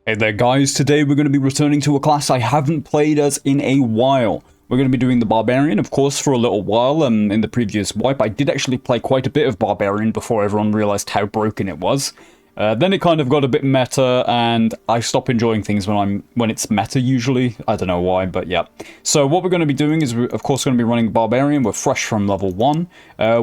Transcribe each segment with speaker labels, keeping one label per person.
Speaker 1: Hey there guys, today we're going to be returning to a class I haven't played as in a while. We're going to be doing the Barbarian, of course, for a little while. In the previous wipe, I did actually play quite a bit of Barbarian before everyone realized how broken it was. Then it kind of got a bit meta, and I stop enjoying things when it's meta usually. I don't know why, but yeah. So what we're going to be doing is we're of course going to be running Barbarian. We're fresh from level 1.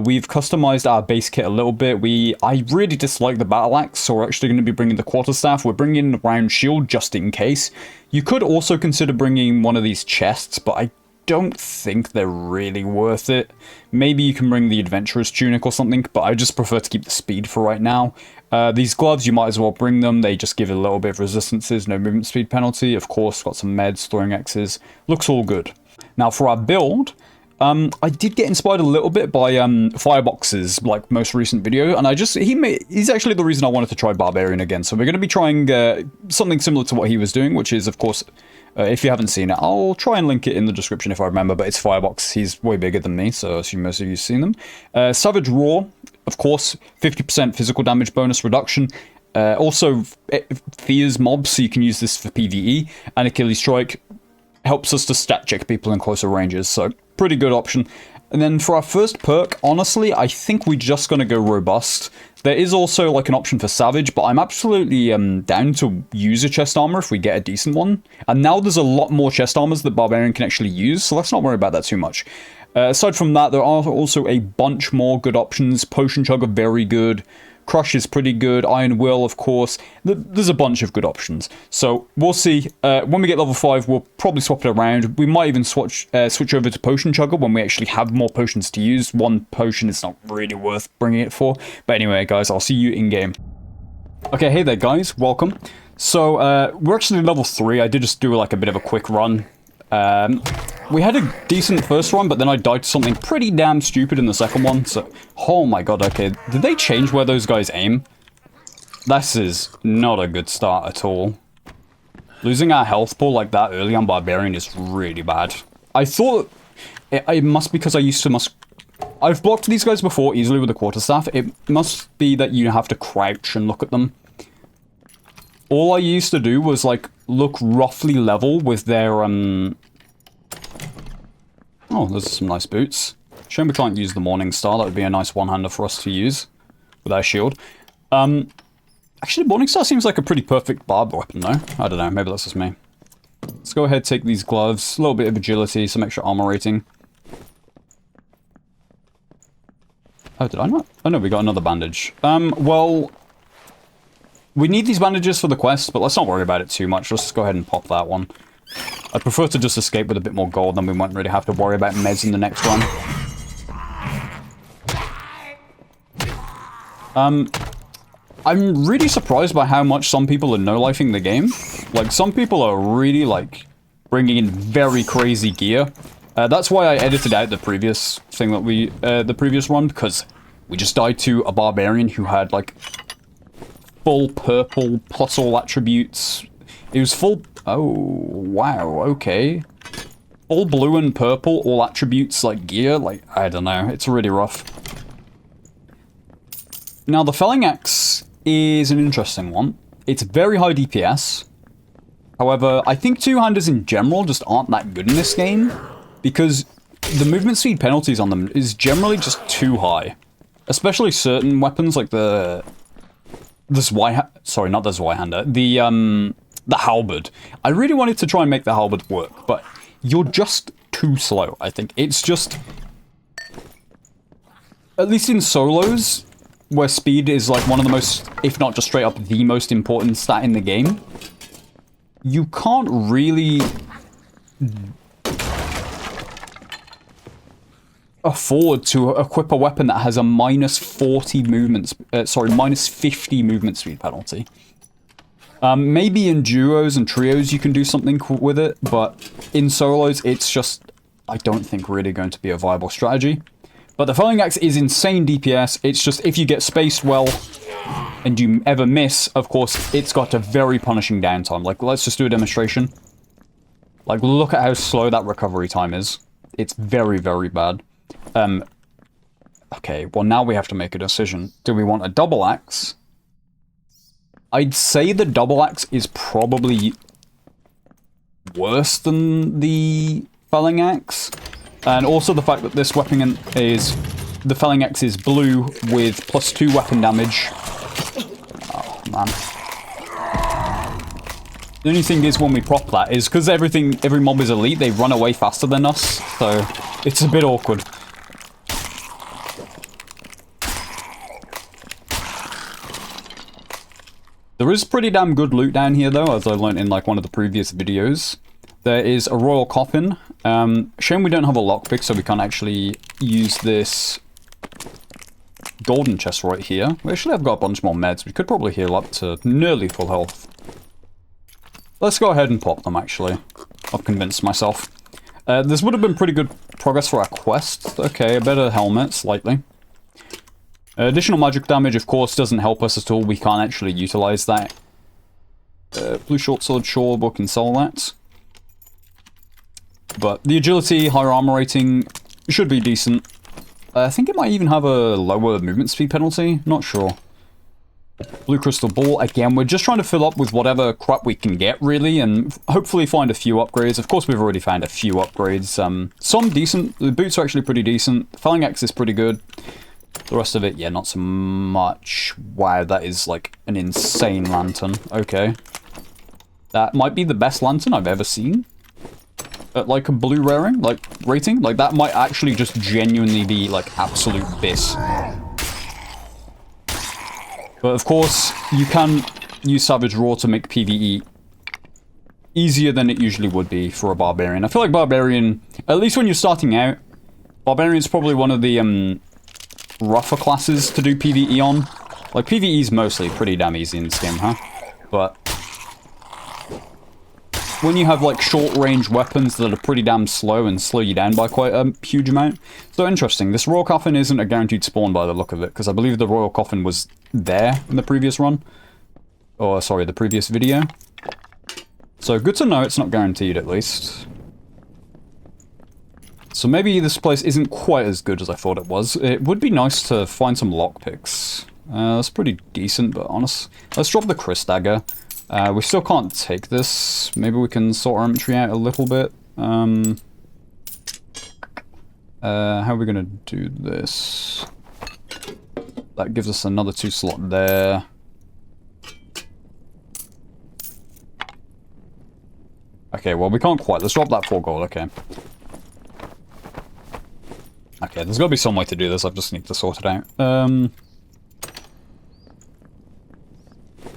Speaker 1: We've customized our base kit a little bit. I really dislike the battle axe, so we're actually going to be bringing the quarterstaff. We're bringing the round shield just in case. You could also consider bringing one of these chests, but I don't think they're really worth it. Maybe you can bring the adventurer's tunic or something, but I just prefer to keep the speed for right now. These gloves, you might as well bring them. They just give a little bit of resistances, no movement speed penalty. Of course, got some meds, throwing X's. Looks all good. Now for our build, I did get inspired a little bit by Firebox's like most recent video, and he's actually the reason I wanted to try Barbarian again. So we're going to be trying something similar to what he was doing, which is of course, if you haven't seen it, I'll try and link it in the description if I remember. But it's Firebox. He's way bigger than me, so I assume most of you've seen them. Savage Roar, of course, 50% physical damage bonus reduction. Also fears mobs, so you can use this for PvE. And Achilles Strike helps us to stat check people in closer ranges, so pretty good option. And then for our first perk, honestly, I think we're just going to go Robust. There is also like an option for Savage, but I'm absolutely down to use a chest armor if we get a decent one. And now there's a lot more chest armors that Barbarian can actually use, so let's not worry about that too much. Aside from that, there are also a bunch more good options. Potion Chugger, very good. Crush is pretty good. Iron Will, of course. There's a bunch of good options. So we'll see. When we get level 5, we'll probably swap it around. We might even switch over to Potion Chugger when we actually have more potions to use. One potion is not really worth bringing it for. But anyway, guys, I'll see you in-game. Okay, hey there, guys. Welcome. So we're actually level 3. I did just do like a bit of a quick run. We had a decent first run, but then I died to something pretty damn stupid in the second one, so... Oh my god, okay. Did they change where those guys aim? This is not a good start at all. Losing our health pool like that early on Barbarian is really bad. I thought... It must be because I've blocked these guys before easily with the quarterstaff. It must be that you have to crouch and look at them. All I used to do was, like, look roughly level with their, Oh, those are some nice boots. Shame we can't use the Morning Star. That would be a nice one-hander for us to use with our shield. Actually, Morning Star seems like a pretty perfect Barb weapon, though. I don't know. Maybe that's just me. Let's go ahead, take these gloves. A little bit of agility, some extra armor rating. Oh, did I not? Oh, no, we got another bandage. Well... We need these bandages for the quest, but let's not worry about it too much. Let's just go ahead and pop that one. I'd prefer to just escape with a bit more gold, then we won't really have to worry about meds in the next run. I'm really surprised by how much some people are no-lifing the game. Like, some people are really, like, bringing in very crazy gear. That's why I edited out the previous thing that the previous run, because we just died to a Barbarian who had, like... full purple plus all attributes. It was full... Oh, wow, okay. All blue and purple, all attributes like gear. Like, I don't know. It's really rough. Now, the Felling Axe is an interesting one. It's very high DPS. However, I think two-handers in general just aren't that good in this game, because the movement speed penalties on them is generally just too high. Especially certain weapons like the sorry, not the Zweihander. The halberd. I really wanted to try and make the halberd work, but you're just too slow, I think. It's just... At least in solos, where speed is like one of the most, if not just straight up the most important stat in the game, you can't really... afford to equip a weapon that has a minus 40 movements, minus 50 movement speed penalty. Maybe in duos and trios you can do something with it, but in solos it's just, I don't think, really going to be a viable strategy. But the Felling Axe is insane DPS, it's just if you get spaced well and you ever miss, of course, it's got a very punishing downtime. Like, let's just do a demonstration. Like, look at how slow that recovery time is. It's very, very bad. Okay, well now we have to make a decision. Do we want a double axe? I'd say the double axe is probably worse than the felling axe. And also the fact that this weapon is... The felling axe is blue with +2 weapon damage. Oh, man. The only thing is when we prop that is because every mob is elite, they run away faster than us. So it's a bit awkward. There is pretty damn good loot down here though, as I learned in like one of the previous videos. There is a royal coffin. Shame we don't have a lockpick, so we can't actually use this golden chest right here. We actually have got a bunch more meds. We could probably heal up to nearly full health. Let's go ahead and pop them, actually. I've convinced myself. This would have been pretty good progress for our quest. Okay, a better helmet, slightly. Additional magic damage, of course, doesn't help us at all. We can't actually utilize that. Blue short sword, sure, we can sell that. But the agility, higher armor rating should be decent. I think it might even have a lower movement speed penalty. Not sure. Blue crystal ball. Again, we're just trying to fill up with whatever crap we can get, really, and hopefully find a few upgrades. Of course, we've already found a few upgrades. Some decent. The boots are actually pretty decent. The felling axe is pretty good. The rest of it, yeah, not so much. Wow, that is like an insane lantern. Okay. That might be the best lantern I've ever seen. At like a blue rating, like that might actually just genuinely be like absolute bliss. But of course, you can use Savage Raw to make PvE easier than it usually would be for a Barbarian. I feel like Barbarian, at least when you're starting out, Barbarian's probably one of the rougher classes to do PvE on. Like, PvE is mostly pretty damn easy in this game, huh? But when you have, like, short-range weapons that are pretty damn slow and slow you down by quite a huge amount. So, interesting. This Royal Coffin isn't a guaranteed spawn by the look of it, because I believe the Royal Coffin was there in the previous run. Or, sorry, the previous video. So, good to know it's not guaranteed, at least. So maybe this place isn't quite as good as I thought it was. It would be nice to find some lockpicks. That's pretty decent, but honest. Let's drop the Chris Dagger. We still can't take this. Maybe we can sort our inventory out a little bit. How are we going to do this? That gives us another 2 slot there. Okay, well, we can't quite. Let's drop that 4 gold, okay. Okay, there's got to be some way to do this. I just need to sort it out.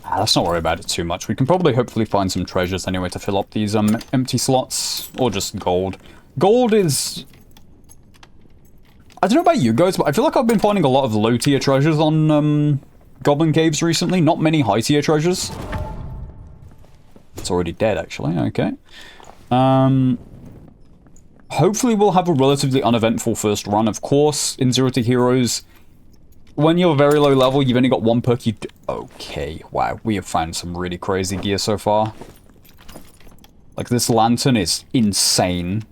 Speaker 1: Let's not worry about it too much. We can probably hopefully find some treasures anyway to fill up these empty slots. Or just gold. Gold is... I don't know about you guys, but I feel like I've been finding a lot of low-tier treasures on Goblin Caves recently. Not many high-tier treasures. It's already dead, actually. Okay. Hopefully we'll have a relatively uneventful first run. Of course, in Zero to Heroes, when you're very low level, you've only got 1 perk. Okay, wow, we have found some really crazy gear so far. Like, this lantern is insane.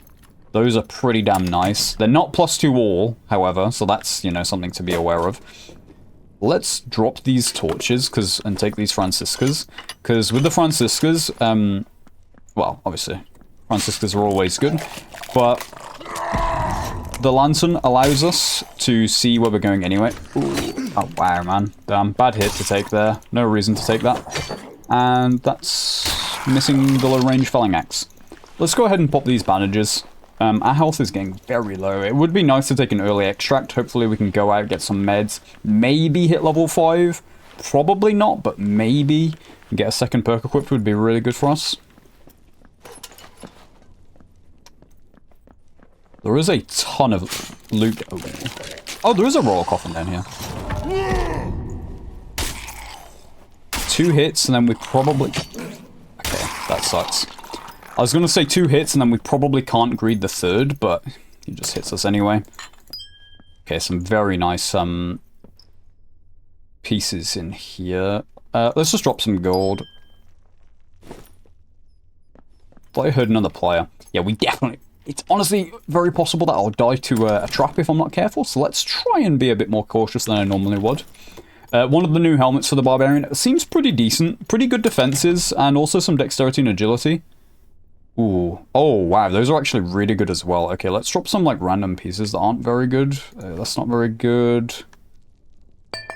Speaker 1: Those are pretty damn nice. They're not +2 all, however, so that's, you know, something to be aware of. Let's drop these torches, and take these Franciscas. Because with the Franciscas, well, obviously, Franciscas are always good. But the lantern allows us to see where we're going anyway. Ooh. Oh, wow, man. Damn, bad hit to take there. No reason to take that. And that's missing the low-range felling axe. Let's go ahead and pop these bandages. Our health is getting very low. It would be nice to take an early extract. Hopefully we can go out, get some meds. Maybe hit level 5. Probably not, but maybe. Get a second perk equipped would be really good for us. There is a ton of loot. Oh, there is a royal coffin down here. 2 hits, and then we probably... Okay, that sucks. I was going to say 2 hits, and then we probably can't greed the 3rd, but he just hits us anyway. Okay, some very nice pieces in here. Let's just drop some gold. Thought I heard another player. Yeah, we definitely... It's honestly very possible that I'll die to a trap if I'm not careful, so let's try and be a bit more cautious than I normally would. One of the new helmets for the Barbarian seems pretty decent. Pretty good defenses, and also some dexterity and agility. Ooh. Oh, wow. Those are actually really good as well. Okay, let's drop some, like, random pieces that aren't very good. That's not very good.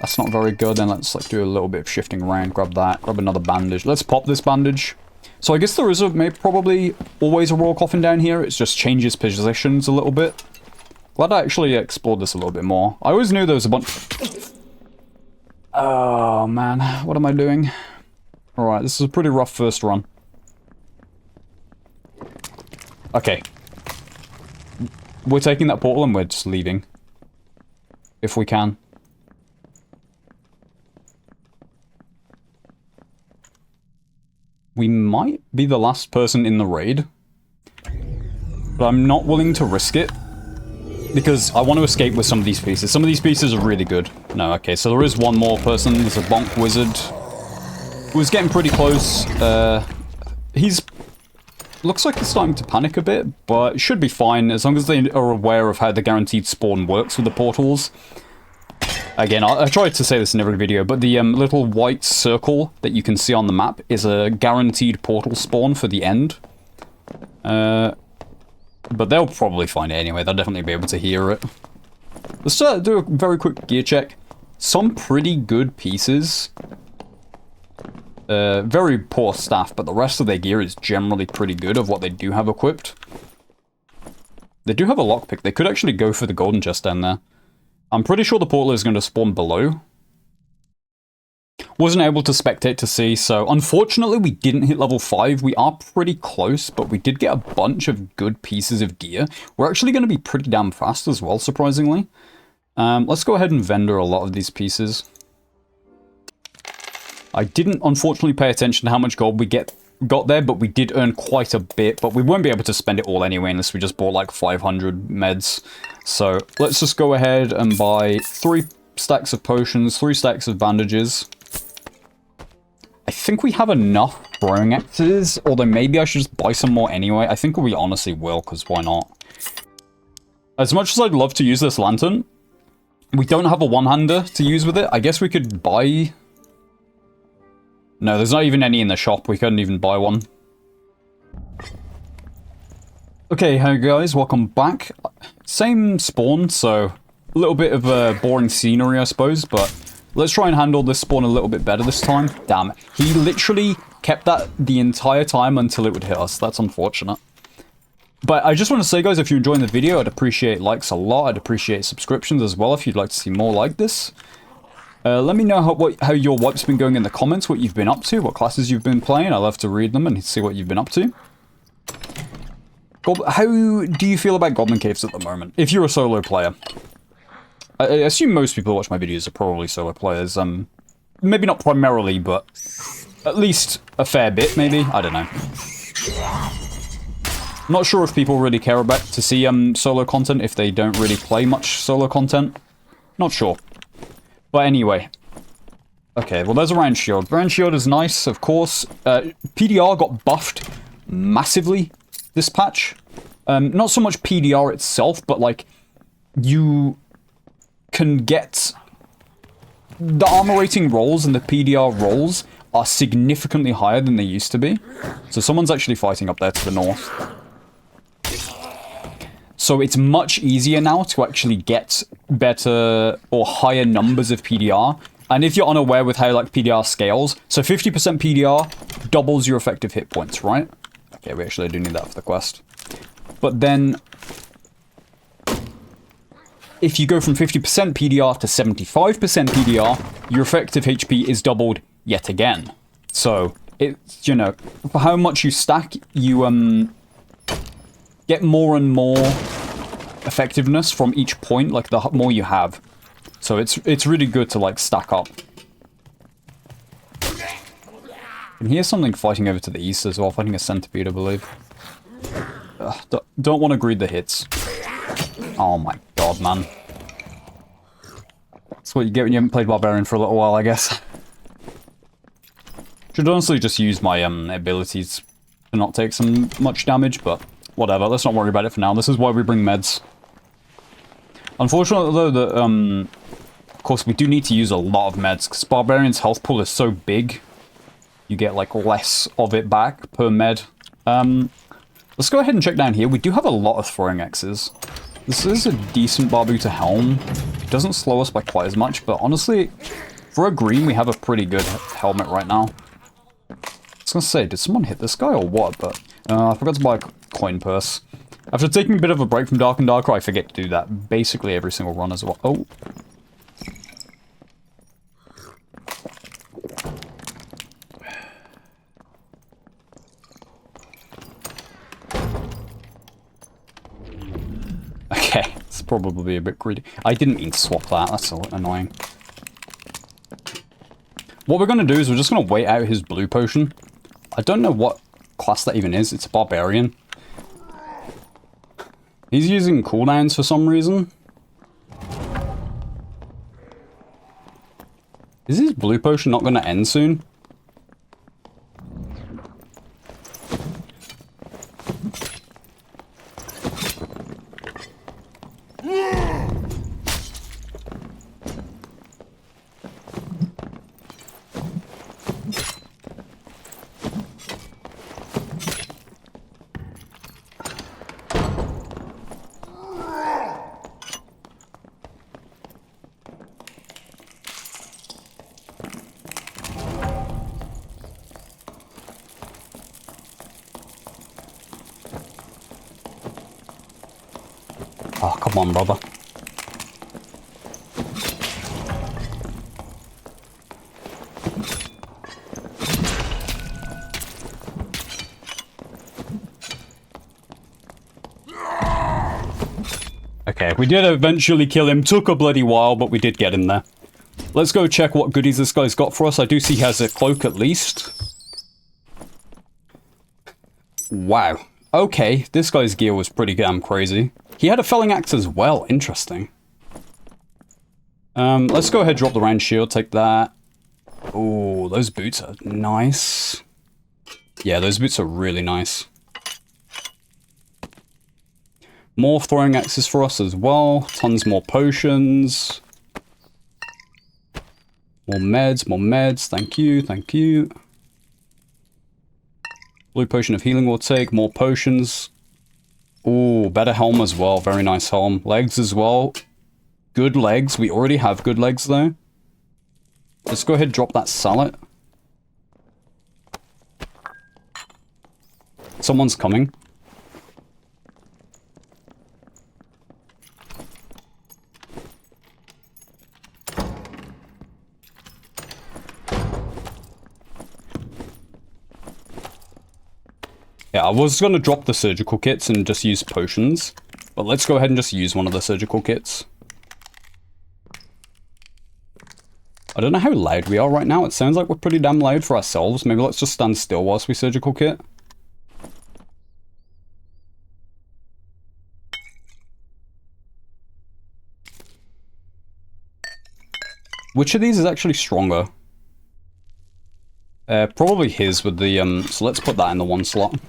Speaker 1: That's not very good. Then let's, like, do a little bit of shifting around. Grab that. Grab another bandage. Let's pop this bandage. So I guess there is probably always a raw coffin down here. It just changes positions a little bit. Glad I actually explored this a little bit more. I always knew there was a bunch... Oh, man. What am I doing? Alright, this is a pretty rough first run. Okay. We're taking that portal and we're just leaving. If we can. We might be the last person in the raid. But I'm not willing to risk it. Because I want to escape with some of these pieces. Some of these pieces are really good. No, okay, so there is one more person. There's a bonk wizard. Who's getting pretty close. He's... Looks like he's starting to panic a bit, but it should be fine as long as they are aware of how the guaranteed spawn works with the portals. Again, I tried to say this in every video, but the little white circle that you can see on the map is a guaranteed portal spawn for the end. But they'll probably find it anyway. They'll definitely be able to hear it. Let's do a very quick gear check. Some pretty good pieces. Very poor staff, but the rest of their gear is generally pretty good of what they do have equipped. They do have a lockpick. They could actually go for the golden chest down there. I'm pretty sure the portal is going to spawn below. Wasn't able to spectate to see, so unfortunately we didn't hit level 5. We are pretty close, but we did get a bunch of good pieces of gear. We're actually going to be pretty damn fast as well, surprisingly. Let's go ahead and vendor a lot of these pieces. I didn't, unfortunately, pay attention to how much gold we got there, but we did earn quite a bit, but we won't be able to spend it all anyway unless we just bought like 500 meds. So let's just go ahead and buy 3 stacks of potions, 3 stacks of bandages. I think we have enough throwing axes, although maybe I should just buy some more anyway. I think we honestly will, because why not? As much as I'd love to use this lantern, we don't have a one-hander to use with it. I guess we could buy... No, there's not even any in the shop. We couldn't even buy one. Okay, hey guys, welcome back. Same spawn, so a little bit of boring scenery, I suppose, but let's try and handle this spawn a little bit better this time. Damn it. He literally kept that the entire time until it would hit us. That's unfortunate. But I just want to say, guys, if you're enjoying the video, I'd appreciate likes a lot. I'd appreciate subscriptions as well if you'd like to see more like this. Let me know how your wipe's been going in the comments, what you've been up to, what classes you've been playing. I love to read them and see what you've been up to. How do you feel about Goblin Caves at the moment, if you're a solo player? I assume most people who watch my videos are probably solo players. Maybe not primarily, but at least a fair bit, maybe? I don't know. Not sure if people really care about to see solo content if they don't really play much solo content. Not sure. But anyway. Okay, well there's a round shield. Round shield is nice, of course. PDR got buffed massively this patch. Not so much PDR itself, but like you can get the armor rating rolls and the PDR rolls are significantly higher than they used to be. So someone's actually fighting up there to the north. So it's much easier now to actually get better or higher numbers of PDR. And if you're unaware with how like PDR scales, so 50% PDR doubles your effective hit points, right? Okay, we actually do need that for the quest. But then if you go from 50% PDR to 75% PDR, your effective HP is doubled yet again. So it's, you know, for how much you stack, you get more and more effectiveness from each point, like the more you have. So it's really good to like stack up. I can hear something fighting over to the east as well, fighting a centipede, I believe. Don't want to greed the hits. Oh my god, man. That's what you get when you haven't played Barbarian for a little while, I guess. Should honestly just use my abilities to not take some much damage, but whatever, let's not worry about it for now. This is why we bring meds. Unfortunately, though, Of course, we do need to use a lot of meds, because Barbarian's health pool is so big, you get, like, less of it back per med. Let's go ahead and check down here. We do have a lot of throwing axes. This is a decent Barbuta helm. It doesn't slow us by quite as much, but honestly, for a green, we have a pretty good helmet right now. I was gonna say, did someone hit this guy or what? But I forgot to buy a coin purse. After taking a bit of a break from Dark and Darker, I forget to do that basically every single run as well. Oh. Okay, it's probably a bit greedy. I didn't mean to swap that, that's so annoying. What we're going to do is we're just going to wait out his blue potion. I don't know what class that even is. It's a Barbarian. He's using cooldowns for some reason. Is his blue potion not going to end soon? Oh, come on, brother. Okay, we did eventually kill him. Took a bloody while, but we did get him there. Let's go check what goodies this guy's got for us. I do see he has a cloak at least. Wow. Okay, this guy's gear was pretty damn crazy. He had a felling axe as well. Interesting. Let's go ahead, drop the round shield, take that. Oh, those boots are nice. Yeah, those boots are really nice. More throwing axes for us as well. Tons more potions. More meds, more meds. Thank you, thank you. Blue potion of healing we'll take. More potions. Ooh, better helm as well. Very nice helm. Legs as well. Good legs. We already have good legs though. Let's go ahead and drop that salad. Someone's coming. Yeah, I was going to drop the surgical kits and just use potions, but let's go ahead and just use one of the surgical kits. I don't know how loud we are right now. It sounds like we're pretty damn loud for ourselves. Maybe let's just stand still whilst we surgical kit. Which of these is actually stronger? Probably his with the, so let's put that in the one slot.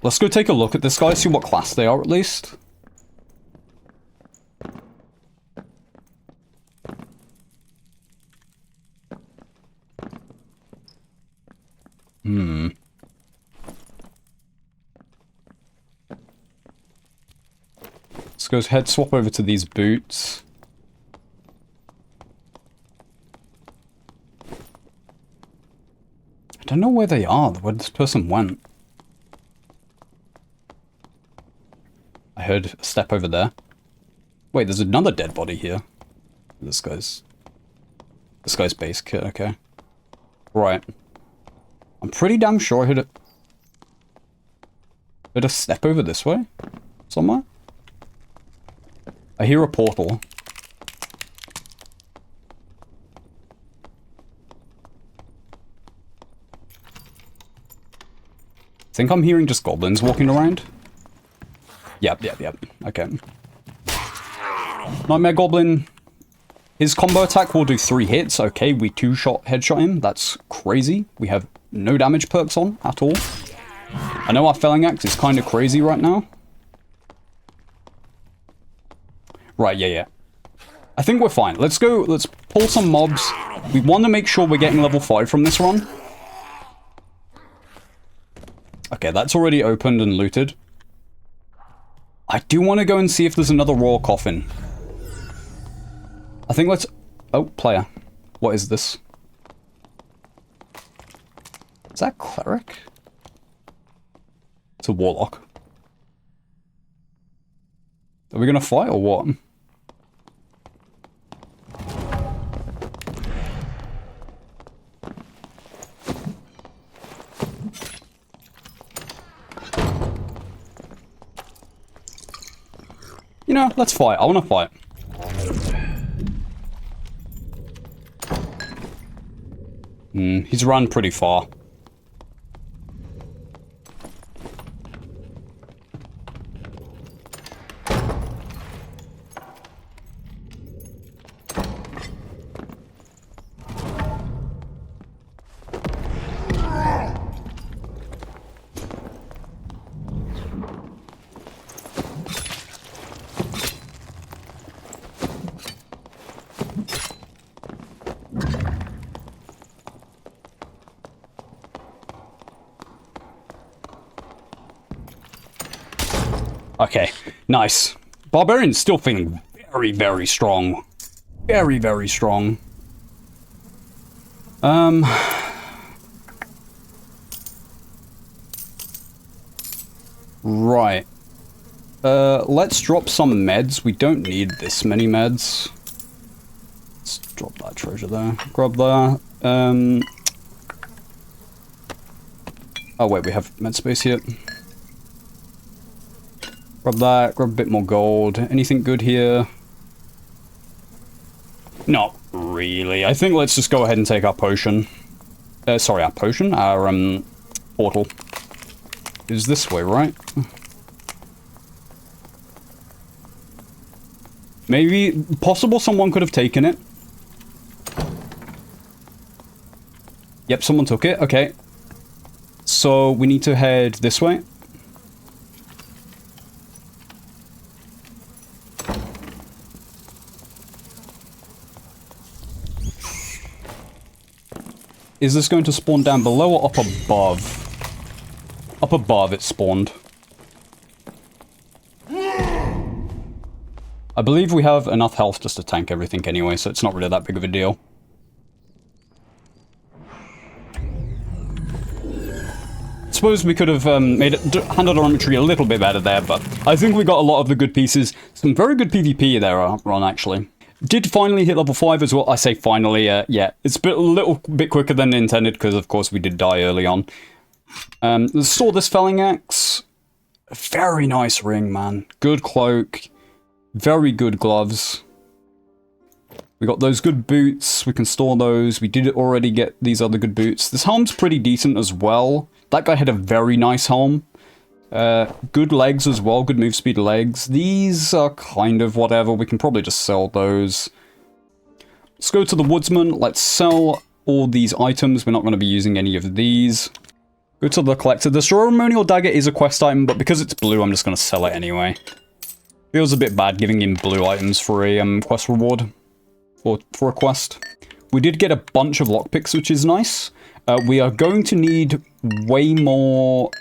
Speaker 1: Let's go take a look at this guy, see what class they are at least. Let's go ahead, swap over to these boots. I don't know where they are, where this person went. I heard a step over there. Wait, there's another dead body here. This guy's base kit, okay. Right. I'm pretty damn sure I heard a step over this way? Somewhere? I hear a portal. I think I'm hearing just goblins walking around. Yep. Okay. Nightmare Goblin. His combo attack will do 3 hits. Okay, we 2-shot headshot him. That's crazy. We have no damage perks on at all. I know our felling axe is kind of crazy right now. Right, yeah. I think we're fine. Let's go, let's pull some mobs. We want to make sure we're getting level 5 from this run. Okay, that's already opened and looted. I do want to go and see if there's another raw coffin. I think let's... Oh, player. What is this? Is that cleric? It's a warlock. Are we gonna fight or what? You know, let's fight. I wanna fight. He's run pretty far. Okay, nice. Barbarian's still feeling very, very strong. Very, very strong. Right. Let's drop some meds. We don't need this many meds. Let's drop that treasure there. Grab that. Oh wait, we have med space here. Grab that, grab a bit more gold. Anything good here? Not really. I think let's just go ahead and take our potion. Sorry, our potion? Our, portal. Is this way, right? Maybe, possible someone could have taken it. Yep, someone took it, okay. So, we need to head this way. Is this going to spawn down below or up above? Up above it spawned. I believe we have enough health just to tank everything anyway, so it's not really that big of a deal. Suppose we could have handled our inventory a little bit better there, but I think we got a lot of the good pieces. Some very good PvP there, Ron, actually. Did finally hit level 5 as well. I say finally, yeah. It's a little bit quicker than intended, because of course we did die early on. Saw this felling axe. Very nice ring, man. Good cloak. Very good gloves. We got those good boots. We can store those. We did already get these other good boots. This helm's pretty decent as well. That guy had a very nice helm. Good legs as well, good move speed legs. These are kind of whatever, we can probably just sell those. Let's go to the woodsman, let's sell all these items, we're not going to be using any of these. Go to the collector, the ceremonial dagger is a quest item, but because it's blue I'm just going to sell it anyway. Feels a bit bad giving him blue items for a quest reward, or for a quest. We did get a bunch of lockpicks, which is nice. We are going to need way more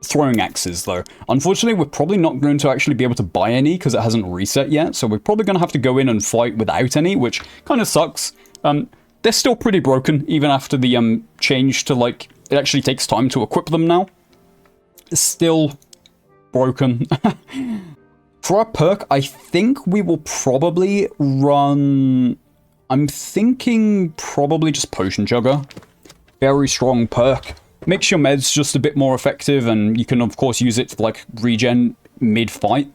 Speaker 1: throwing axes though. Unfortunately, we're probably not going to actually be able to buy any because it hasn't reset yet, so we're probably going to have to go in and fight without any, which kind of sucks. They're still pretty broken, even after the change to, like, it actually takes time to equip them now. It's still broken. For our perk, I think we will probably run... I'm thinking probably just Potion Jugger. Very strong perk. Makes your meds just a bit more effective, and you can, of course, use it for, like, regen mid-fight.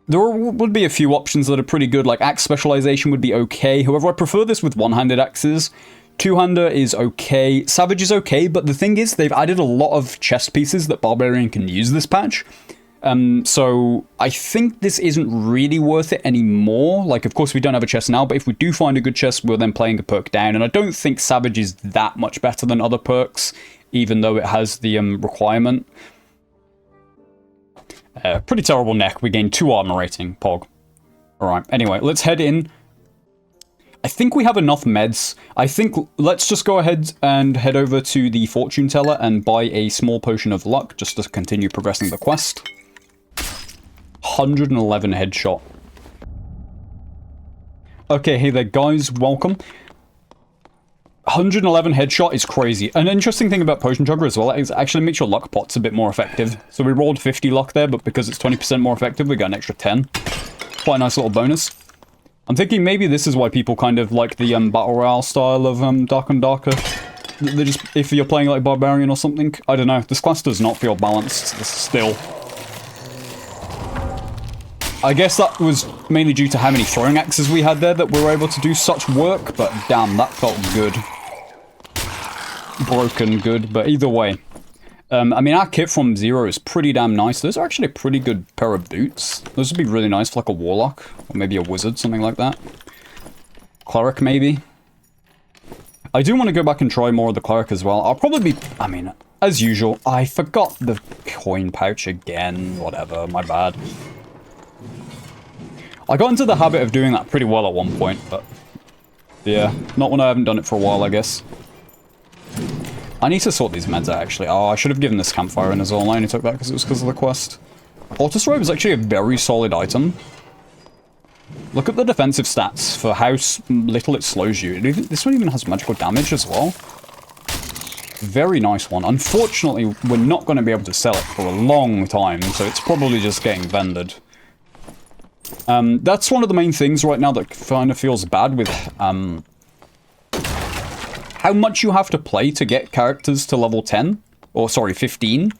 Speaker 1: There would be a few options that are pretty good, like axe specialization would be okay. However, I prefer this with one-handed axes. Two-hander is okay. Savage is okay, but the thing is, they've added a lot of chest pieces that Barbarian can use this patch. So I think this isn't really worth it anymore. Like, of course, we don't have a chest now, but if we do find a good chest, we're then playing a perk down. And I don't think Savage is that much better than other perks, even though it has the requirement. Pretty terrible neck. We gained 2 armor rating, Pog. Alright, anyway, let's head in. I think we have enough meds. I think let's just go ahead and head over to the fortune teller and buy a small potion of luck just to continue progressing the quest. 111 headshot. Okay, hey there guys, welcome. 111 headshot is crazy. An interesting thing about Potion Chugger as well is it actually makes your luck pots a bit more effective. So we rolled 50 luck there, but because it's 20% more effective, we got an extra 10. Quite a nice little bonus. I'm thinking maybe this is why people kind of like the Battle Royale style of Dark and Darker. They're just, if you're playing like Barbarian or something, I don't know. This class does not feel balanced still. I guess that was mainly due to how many throwing axes we had there that we were able to do such work, but damn, that felt good. Broken good, but either way. I mean, our kit from Zero is pretty damn nice. Those are actually a pretty good pair of boots. Those would be really nice for like a Warlock, or maybe a Wizard, something like that. Cleric, maybe. I do want to go back and try more of the Cleric as well. I'll probably be, I mean, as usual, I forgot the coin pouch again. Whatever, my bad. I got into the habit of doing that pretty well at one point, but yeah, not when I haven't done it for a while, I guess. I need to sort these meds out, actually. Oh, I should have given this campfire in as well. I only took that because it was because of the quest. Tortoise Robe is actually a very solid item. Look at the defensive stats for how little it slows you. This one even has magical damage as well. Very nice one. Unfortunately, we're not going to be able to sell it for a long time, so it's probably just getting vended. That's one of the main things right now that kind of feels bad with how much you have to play to get characters to level 10. Or, sorry, 15.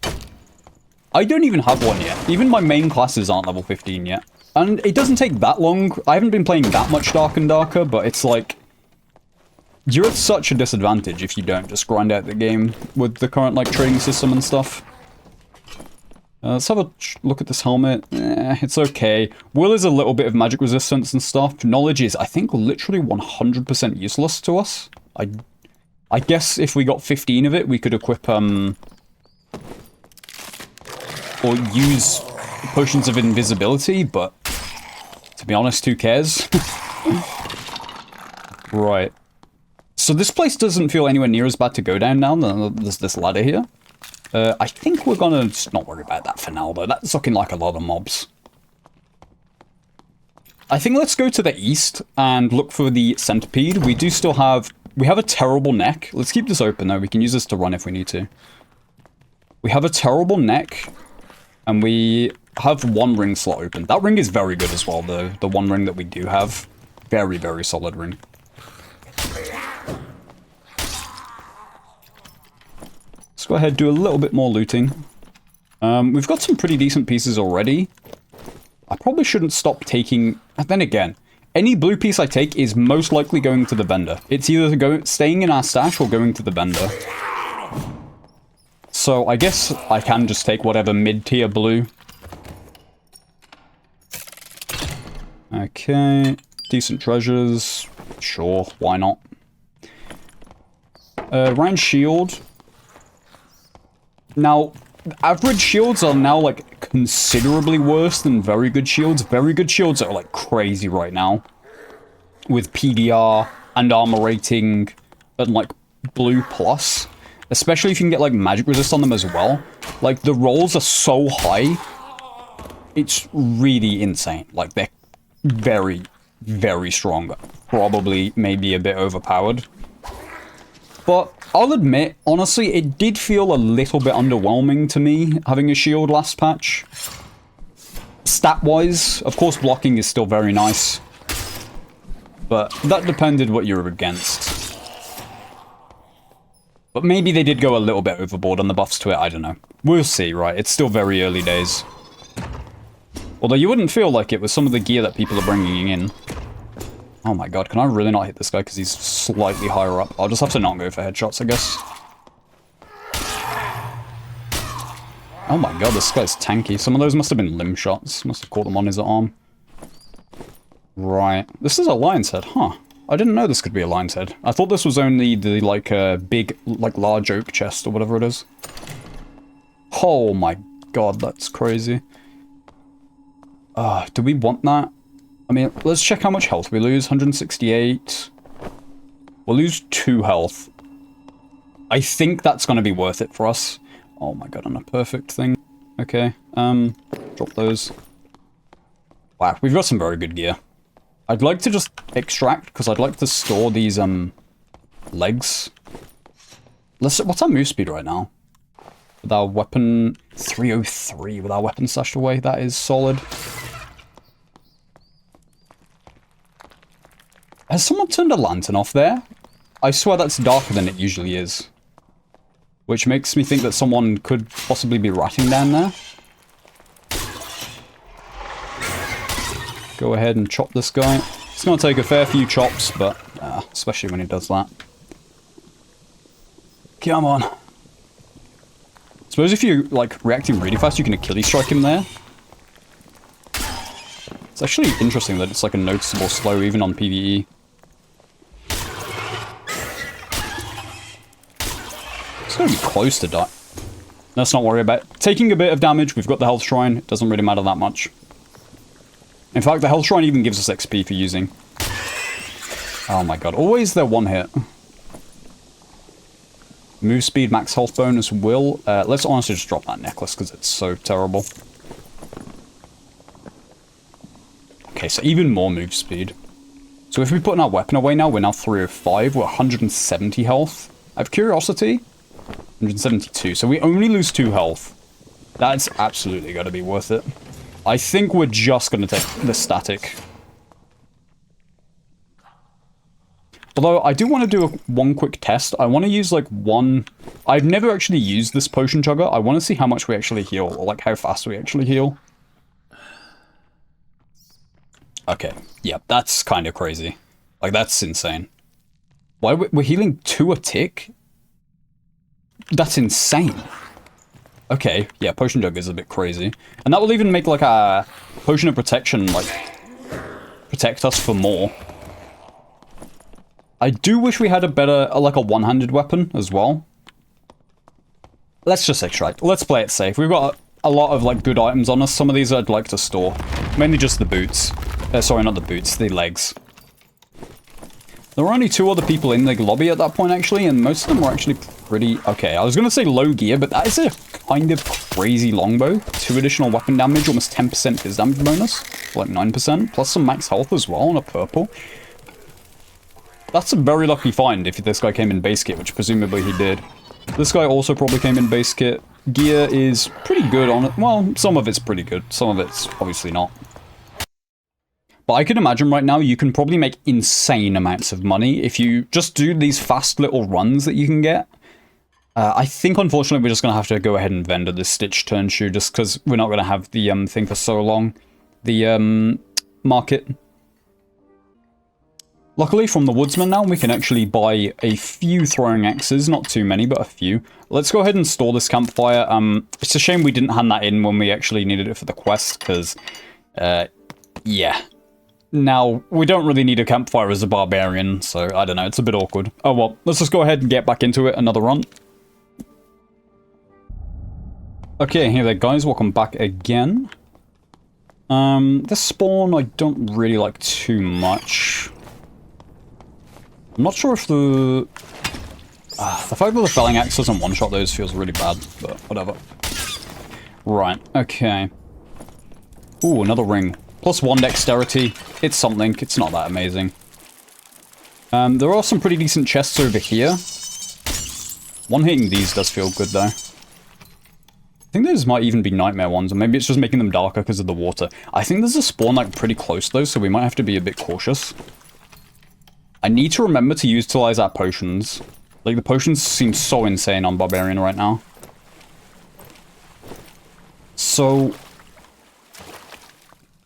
Speaker 1: I don't even have one yet. Even my main classes aren't level 15 yet. And it doesn't take that long. I haven't been playing that much Dark and Darker, but it's like... You're at such a disadvantage if you don't just grind out the game with the current, like, trading system and stuff. Let's have a look at this helmet. It's okay. Will is a little bit of magic resistance and stuff. Knowledge is, I think, literally 100% useless to us. I guess if we got 15 of it, we could equip, or use potions of invisibility, but to be honest, who cares? Right. So this place doesn't feel anywhere near as bad to go down now. There's this ladder here. I think we're gonna just not worry about that for now, though. That's looking like a lot of mobs. I think let's go to the east and look for the centipede. We do still have... We have a terrible neck. Let's keep this open, though. We can use this to run if we need to. We have a terrible neck, and we have one ring slot open. That ring is very good as well, though. The one ring that we do have. Very, very solid ring. Let's go ahead and do a little bit more looting. We've got some pretty decent pieces already. I probably shouldn't stop taking... And then again, any blue piece I take is most likely going to the vendor. It's either staying in our stash or going to the vendor. So I guess I can just take whatever mid-tier blue. Okay. Decent treasures. Sure, why not? Round shield. Now, average shields are now, like, considerably worse than very good shields. Very good shields are, like, crazy right now. With PDR and armor rating and, like, blue plus. Especially if you can get, like, magic resist on them as well. Like, the rolls are so high. It's really insane. Like, they're very, very strong. Probably, maybe a bit overpowered. But I'll admit, honestly, it did feel a little bit underwhelming to me, having a shield last patch. Stat-wise, of course, blocking is still very nice. But that depended what you were against. But maybe they did go a little bit overboard on the buffs to it, I don't know. We'll see, right? It's still very early days. Although you wouldn't feel like it with some of the gear that people are bringing in. Oh my god, can I really not hit this guy because he's slightly higher up? I'll just have to not go for headshots, I guess. Oh my god, this guy's tanky. Some of those must have been limb shots. Must have caught them on his arm. Right. This is a lion's head, huh? I didn't know this could be a lion's head. I thought this was only the, like, big, like, large oak chest or whatever it is. Oh my god, that's crazy. Do we want that? I mean, let's check how much health we lose. 168. We'll lose 2 health. I think that's going to be worth it for us. Oh my god, on a perfect thing. Okay, drop those. Wow, we've got some very good gear. I'd like to just extract, because I'd like to store these, legs. What's our move speed right now? With our weapon, 303 with our weapon stashed away. That is solid. Has someone turned a lantern off there? I swear that's darker than it usually is. Which makes me think that someone could possibly be ratting down there. Go ahead and chop this guy. It's going to take a fair few chops, but especially when he does that. Come on. I suppose if you're, like, reacting really fast, you can Achilles strike him there. It's actually interesting that it's, like, a noticeable slow even on PvE. It's going to be close to die. Let's not worry about it. Taking a bit of damage, we've got the health shrine. It doesn't really matter that much. In fact, the health shrine even gives us XP for using. Oh my god, always their one hit. Move speed, max health bonus will. Let's honestly just drop that necklace because it's so terrible. Okay, so even more move speed. So if we put our weapon away now, we're now 305. We're 170 health. I have curiosity. 172. So we only lose 2 health. That's absolutely got to be worth it. I think we're just going to take the static. Although, I do want to do one quick test. I want to use, like, one... I've never actually used this potion chugger. I want to see how much we actually heal, or, like, how fast we actually heal. Okay. Yeah, that's kind of crazy. Like, that's insane. Why we're healing 2 a tick? That's insane. Okay, yeah, potion jug is a bit crazy. And that will even make, like, a potion of protection, like, protect us for more. I do wish we had a better, like, a one-handed weapon as well. Let's just extract. Let's play it safe. We've got a lot of, like, good items on us. Some of these I'd like to store. Mainly just the boots. Sorry, not the boots, the legs. There were only 2 other people in the lobby at that point, actually, and most of them were actually pretty... Okay, I was going to say low gear, but that is a kind of crazy longbow. 2 additional weapon damage, almost 10% his damage bonus. Like 9%, plus some max health as well on a purple. That's a very lucky find if this guy came in base kit, which presumably he did. This guy also probably came in base kit. Gear is pretty good on it. Well, some of it's pretty good. Some of it's obviously not. But I can imagine right now you can probably make insane amounts of money if you just do these fast little runs that you can get. I think, unfortunately, we're just going to have to go ahead and vendor this Stitch Turn Shoe just because we're not going to have the thing for so long. The market. Luckily, from the Woodsman now, we can actually buy a few throwing axes. Not too many, but a few. Let's go ahead and store this campfire. It's a shame we didn't hand that in when we actually needed it for the quest, because, yeah. Now, we don't really need a campfire as a barbarian, so I don't know, it's a bit awkward. Oh well, let's just go ahead and get back into it, another run. Okay, hey there guys, welcome back again. This spawn I don't really like too much. I'm not sure if the fact that the felling axe doesn't one-shot those feels really bad, but whatever. Right, okay. Ooh, another ring. +1 dexterity. It's something. It's not that amazing. There are some pretty decent chests over here. One hitting these does feel good, though. I think those might even be nightmare ones, or maybe it's just making them darker because of the water. I think there's a spawn, like, pretty close, though, so we might have to be a bit cautious. I need to remember to utilize our potions. Like, the potions seem so insane on Barbarian right now. So...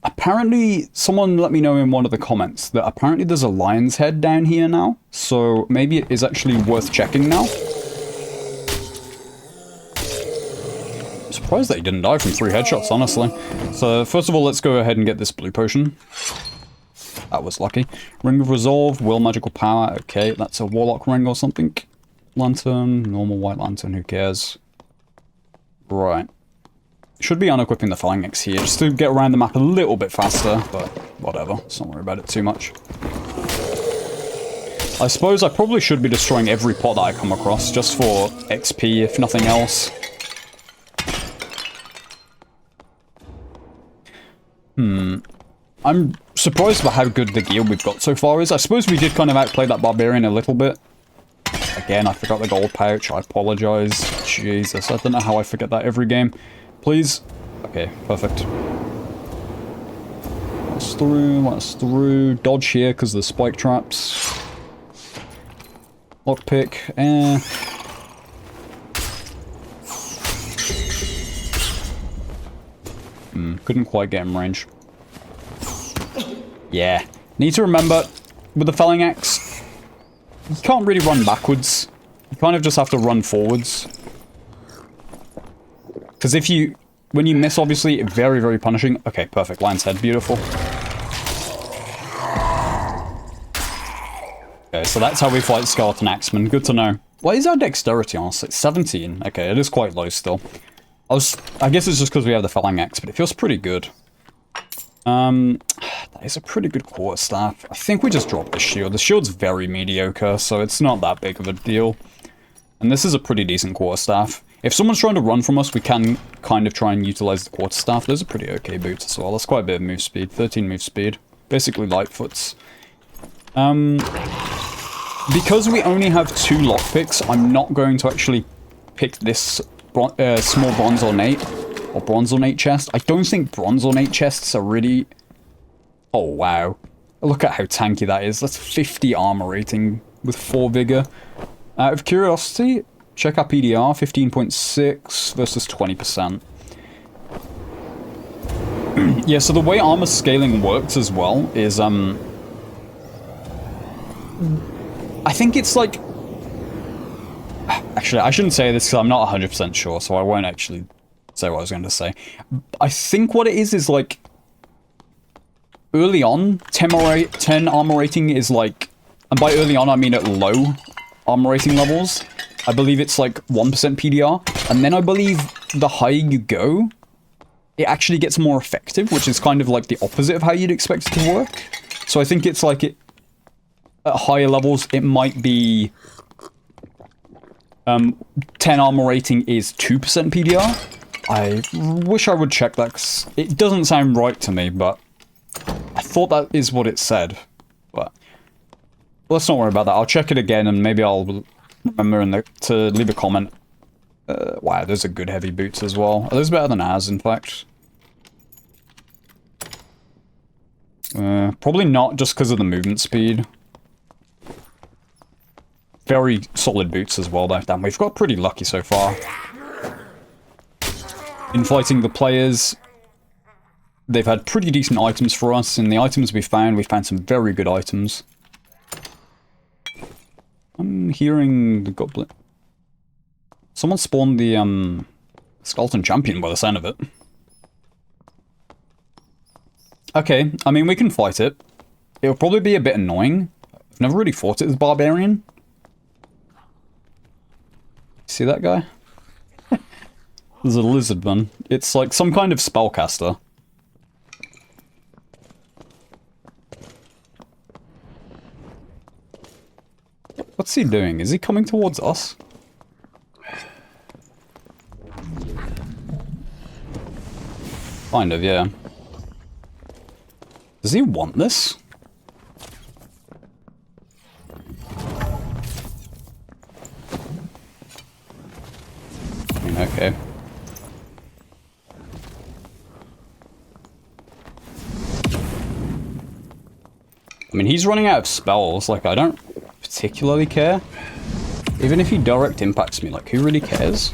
Speaker 1: apparently, someone let me know in one of the comments that apparently there's a lion's head down here now. So maybe it is actually worth checking now. I'm surprised that he didn't die from 3 headshots, honestly. So first of all, let's go ahead and get this blue potion. That was lucky. Ring of Resolve, Will Magical Power. Okay, that's a Warlock ring or something. Lantern, normal white lantern, who cares? Right. Should be unequipping the phalanx here, just to get around the map a little bit faster, but whatever. Let's not worry about it too much. I suppose I probably should be destroying every pot that I come across, just for XP, if nothing else. I'm surprised by how good the gear we've got so far is. I suppose we did kind of outplay that Barbarian a little bit. Again, I forgot the gold pouch. I apologize. Jesus, I don't know how I forget that every game. Please. Okay, perfect. Let's through. Dodge here because of the spike traps. Lockpick. Couldn't quite get him range. Yeah. Need to remember, with the phalanx, you can't really run backwards. You kind of just have to run forwards. Because if you... When you miss, obviously, very, very punishing. Okay, perfect. Lion's head. Beautiful. Okay, so that's how we fight Skeleton Axemen. Good to know. What is our dexterity on us? It's 17. Okay, it is quite low still. I guess it's just because we have the phalanx, but it feels pretty good. That is a pretty good quarterstaff. I think we just dropped the shield. The shield's very mediocre, so it's not that big of a deal. And this is a pretty decent quarterstaff. If someone's trying to run from us, we can kind of try and utilize the quarterstaff. Those are pretty okay boots as well. That's quite a bit of move speed. 13 move speed. Basically Lightfoots. Because we only have 2 lockpicks, I'm not going to actually pick this small bronze ornate or bronze ornate chest. I don't think bronze ornate chests are really... Oh, wow. Look at how tanky that is. That's 50 armor rating with 4 vigor. Out of curiosity, check our PDR, 15.6 versus 20%. Yeah, so the way armor scaling works as well is, I think it's like... Actually, I shouldn't say this because I'm not 100% sure, so I won't actually say what I was going to say. I think what it is like... Early on, 10 armor rating is like... And by early on, I mean at low armor rating levels. I believe it's like 1% PDR. And then I believe the higher you go, it actually gets more effective, which is kind of like the opposite of how you'd expect it to work. So I think it's like at higher levels, it might be... 10 armor rating is 2% PDR. I wish I would check that, because it doesn't sound right to me, but I thought that is what it said. But let's not worry about that. I'll check it again, and maybe I'll remember to leave a comment. Wow, those are good heavy boots as well. Are those better than ours, in fact? Probably not, just because of the movement speed. Very solid boots as well, though. Damn, we've got pretty lucky so far. In fighting the players, they've had pretty decent items for us, and the items we found some very good items. I'm hearing the goblin. Someone spawned the, Skeleton Champion by the sound of it. Okay, I mean, we can fight it. It'll probably be a bit annoying. I've never really fought it as Barbarian. See that guy? There's a lizard man. It's like some kind of spellcaster. What's he doing? Is he coming towards us? Kind of, yeah. Does he want this? I mean, okay. I mean, he's running out of spells. Like, I don't particularly care. Even if he direct impacts me, like, who really cares?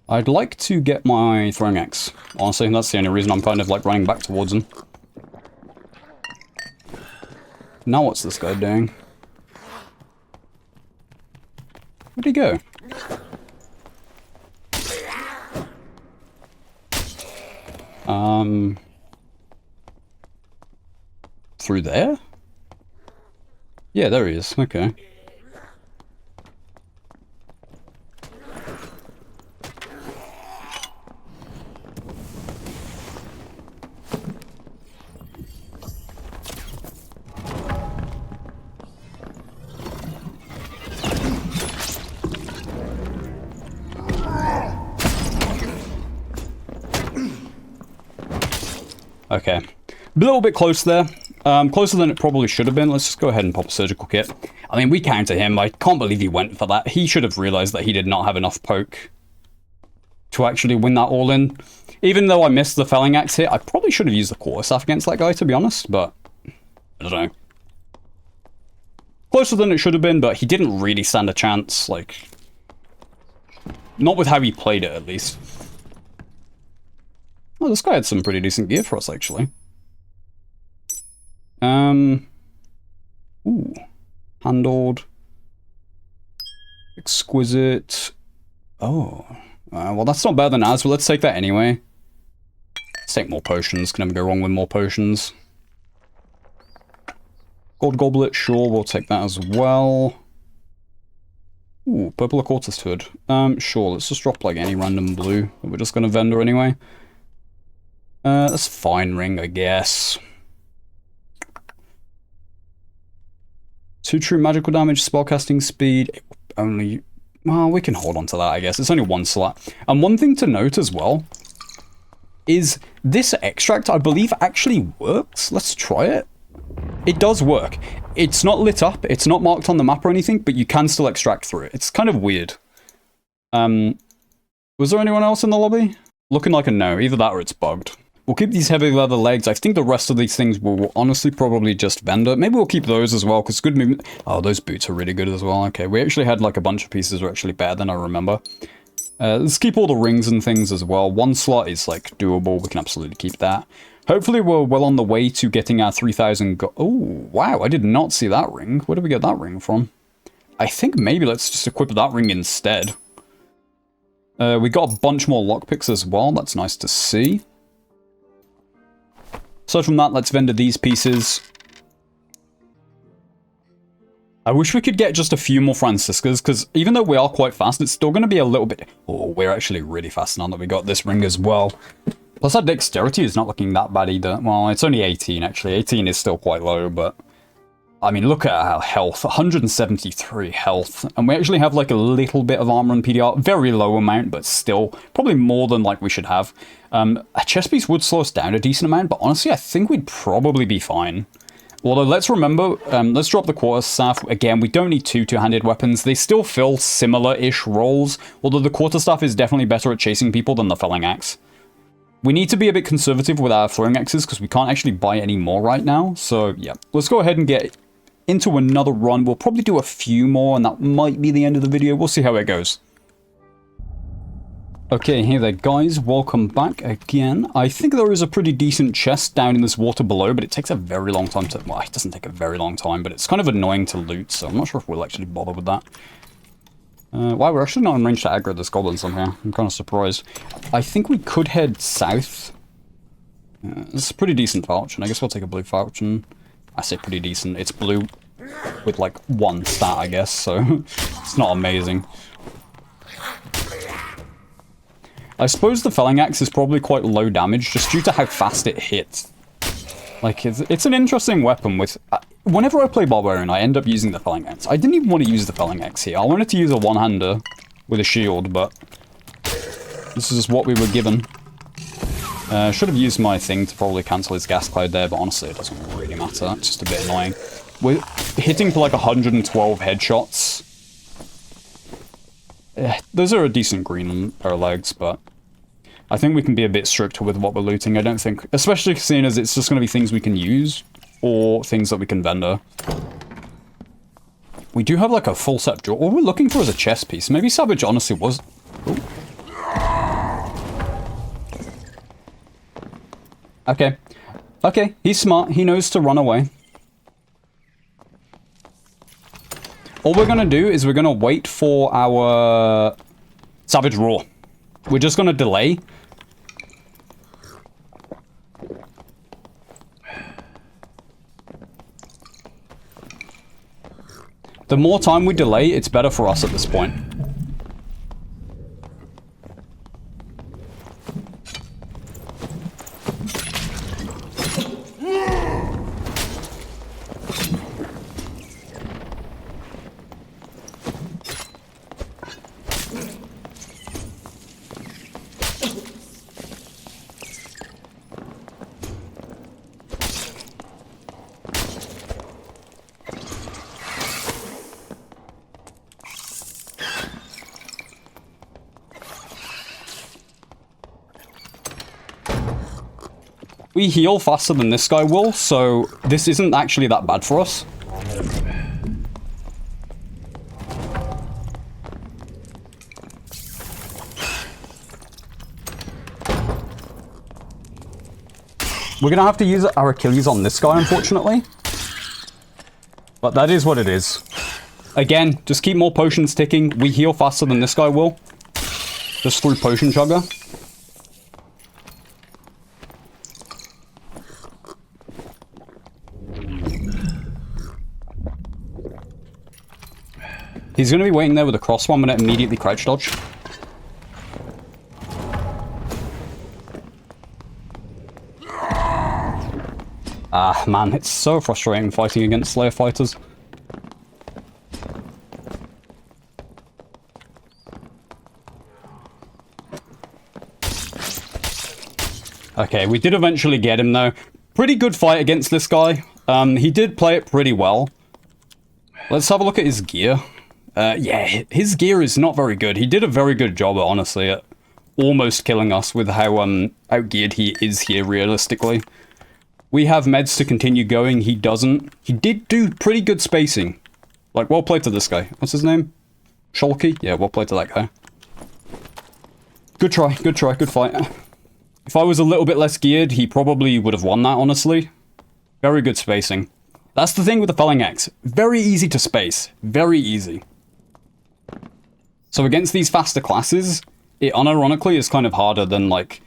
Speaker 1: I'd like to get my throwing axe. Honestly, that's the only reason I'm kind of, like, running back towards him. Now what's this guy doing? Where'd he go? Through there? Yeah, there he is. Okay. Okay. A little bit close there. Closer than it probably should have been. Let's just go ahead and pop a surgical kit. I mean, we counter him. I can't believe he went for that. He should have realized that he did not have enough poke to actually win that all in. Even though I missed the felling axe hit, I probably should have used the quarterstaff against that guy, to be honest, but I don't know. Closer than it should have been, but he didn't really stand a chance, like, not with how he played it, at least. Oh, this guy had some pretty decent gear for us, actually. Ooh. Handled. Exquisite. Oh. Well, that's not better than ours, but let's take that anyway. Let's take more potions. Can never go wrong with more potions. Gold goblet, sure, we'll take that as well. Ooh, purple occultist hood. Sure, let's just drop like any random blue that we're just gonna vendor anyway. That's fine ring, I guess. 2 true magical damage, spellcasting speed, only... Well, we can hold on to that, I guess. It's only 1 slot. And one thing to note as well is this extract, I believe, actually works. Let's try it. It does work. It's not lit up, it's not marked on the map or anything, but you can still extract through it. It's kind of weird. Was there anyone else in the lobby? Looking like a no. Either that or it's bugged. We'll keep these heavy leather legs. I think the rest of these things will honestly probably just vendor. Maybe we'll keep those as well, because good movement. Oh, those boots are really good as well. Okay, we actually had like a bunch of pieces that are actually better than I remember. Let's keep all the rings and things as well. 1 slot is like doable. We can absolutely keep that. Hopefully we're well on the way to getting our 3,000 Oh, wow, I did not see that ring. Where did we get that ring from? I think maybe let's just equip that ring instead. We got a bunch more lockpicks as well. That's nice to see. Aside from that, let's vendor these pieces. I wish we could get just a few more Franciscas, because even though we are quite fast, it's still going to be a little bit... Oh, we're actually really fast now that we got this ring as well. Plus our dexterity is not looking that bad either. Well, it's only 18 actually. 18 is still quite low, but... I mean, look at our health. 173 health. And we actually have like a little bit of armor and PDR. Very low amount, but still probably more than like we should have. A chest piece would slow us down a decent amount, but honestly, I think we'd probably be fine. Although, let's remember, let's drop the quarterstaff. Again, we don't need 2 two-handed weapons. They still fill similar-ish roles, although the quarterstaff is definitely better at chasing people than the felling axe. We need to be a bit conservative with our throwing axes, because we can't actually buy any more right now. So, yeah, let's go ahead and get into another run. We'll probably do a few more, and that might be the end of the video. We'll see how it goes. Okay, hey there guys, welcome back again. I think there is a pretty decent chest down in this water below, but it takes a very long time to... Well, it doesn't take a very long time, but it's kind of annoying to loot, so I'm not sure if we'll actually bother with that. Wow, we're actually not in range to aggro this goblin somehow. I'm kind of surprised. I think we could head south. It's a pretty decent falchion. I guess we'll take a blue falchion. I say pretty decent. It's blue with like 1 stat, I guess, so it's not amazing. I suppose the felling axe is probably quite low damage just due to how fast it hits. Like, it's an interesting weapon with... whenever I play Barbarian, I end up using the felling axe. I didn't even want to use the felling axe here. I wanted to use a one-hander with a shield, but this is what we were given. Should have used my thing to probably cancel his gas cloud there, but honestly, it doesn't really matter. It's just a bit annoying. We're hitting for like 112 headshots. Those are a decent green on our legs, but I think we can be a bit stricter with what we're looting. I don't think, especially seeing as it's just going to be things we can use or things that we can vendor. We do have like a full set draw. All we're looking for is a chest piece. Maybe Savage honestly was... Ooh. Okay. Okay, he's smart. He knows to run away. All we're going to do is we're going to wait for our Savage Roar. We're just going to delay. The more time we delay, it's better for us at this point. We heal faster than this guy will, so this isn't actually that bad for us. We're gonna have to use our Achilles on this guy, unfortunately. But that is what it is. Again, just keep more potions ticking. We heal faster than this guy will. Just through potion chugger. He's going to be waiting there with a crossbow. I'm going to immediately crouch dodge. Ah, man, it's so frustrating fighting against Slayer fighters. Okay, we did eventually get him, though. Pretty good fight against this guy. He did play it pretty well. Let's have a look at his gear. Yeah, his gear is not very good. He did a very good job, honestly, at almost killing us with how outgeared he is here, realistically. We have meds to continue going. He doesn't. He did do pretty good spacing. Like, well played to this guy. What's his name? Shulky? Yeah, well played to that guy. Good try, good fight. If I was a little bit less geared, he probably would have won that, honestly. Very good spacing. That's the thing with the Felling Axe. Very easy to space. Very easy. So against these faster classes, it unironically is kind of harder than like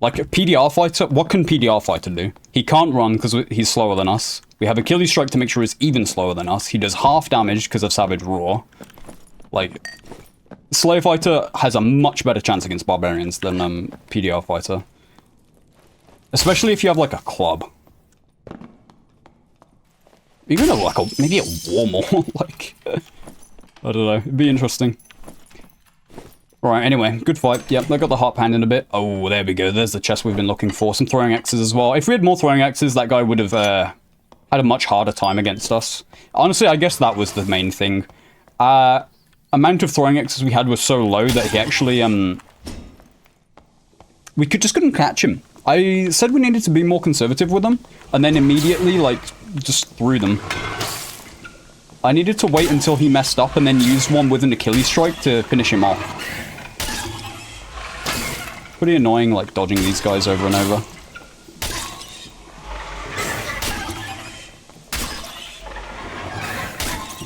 Speaker 1: a PDR fighter. What can PDR fighter do? He can't run because he's slower than us. We have Achilles Strike to make sure he's even slower than us. He does half damage because of Savage Roar. Like, Slayer fighter has a much better chance against barbarians than PDR fighter. Especially if you have like a club. Even maybe a war maul, like, I don't know, it'd be interesting. Right, anyway, good fight. Yep, they got the hot hand in a bit. Oh, there we go, there's the chest we've been looking for. Some throwing axes as well. If we had more throwing axes, that guy would have had a much harder time against us. Honestly, I guess that was the main thing. Amount of throwing axes we had was so low that he actually, we just couldn't catch him. I said we needed to be more conservative with them, and then immediately, like, just threw them. I needed to wait until he messed up and then use one with an Achilles Strike to finish him off. Pretty annoying, like, dodging these guys over and over.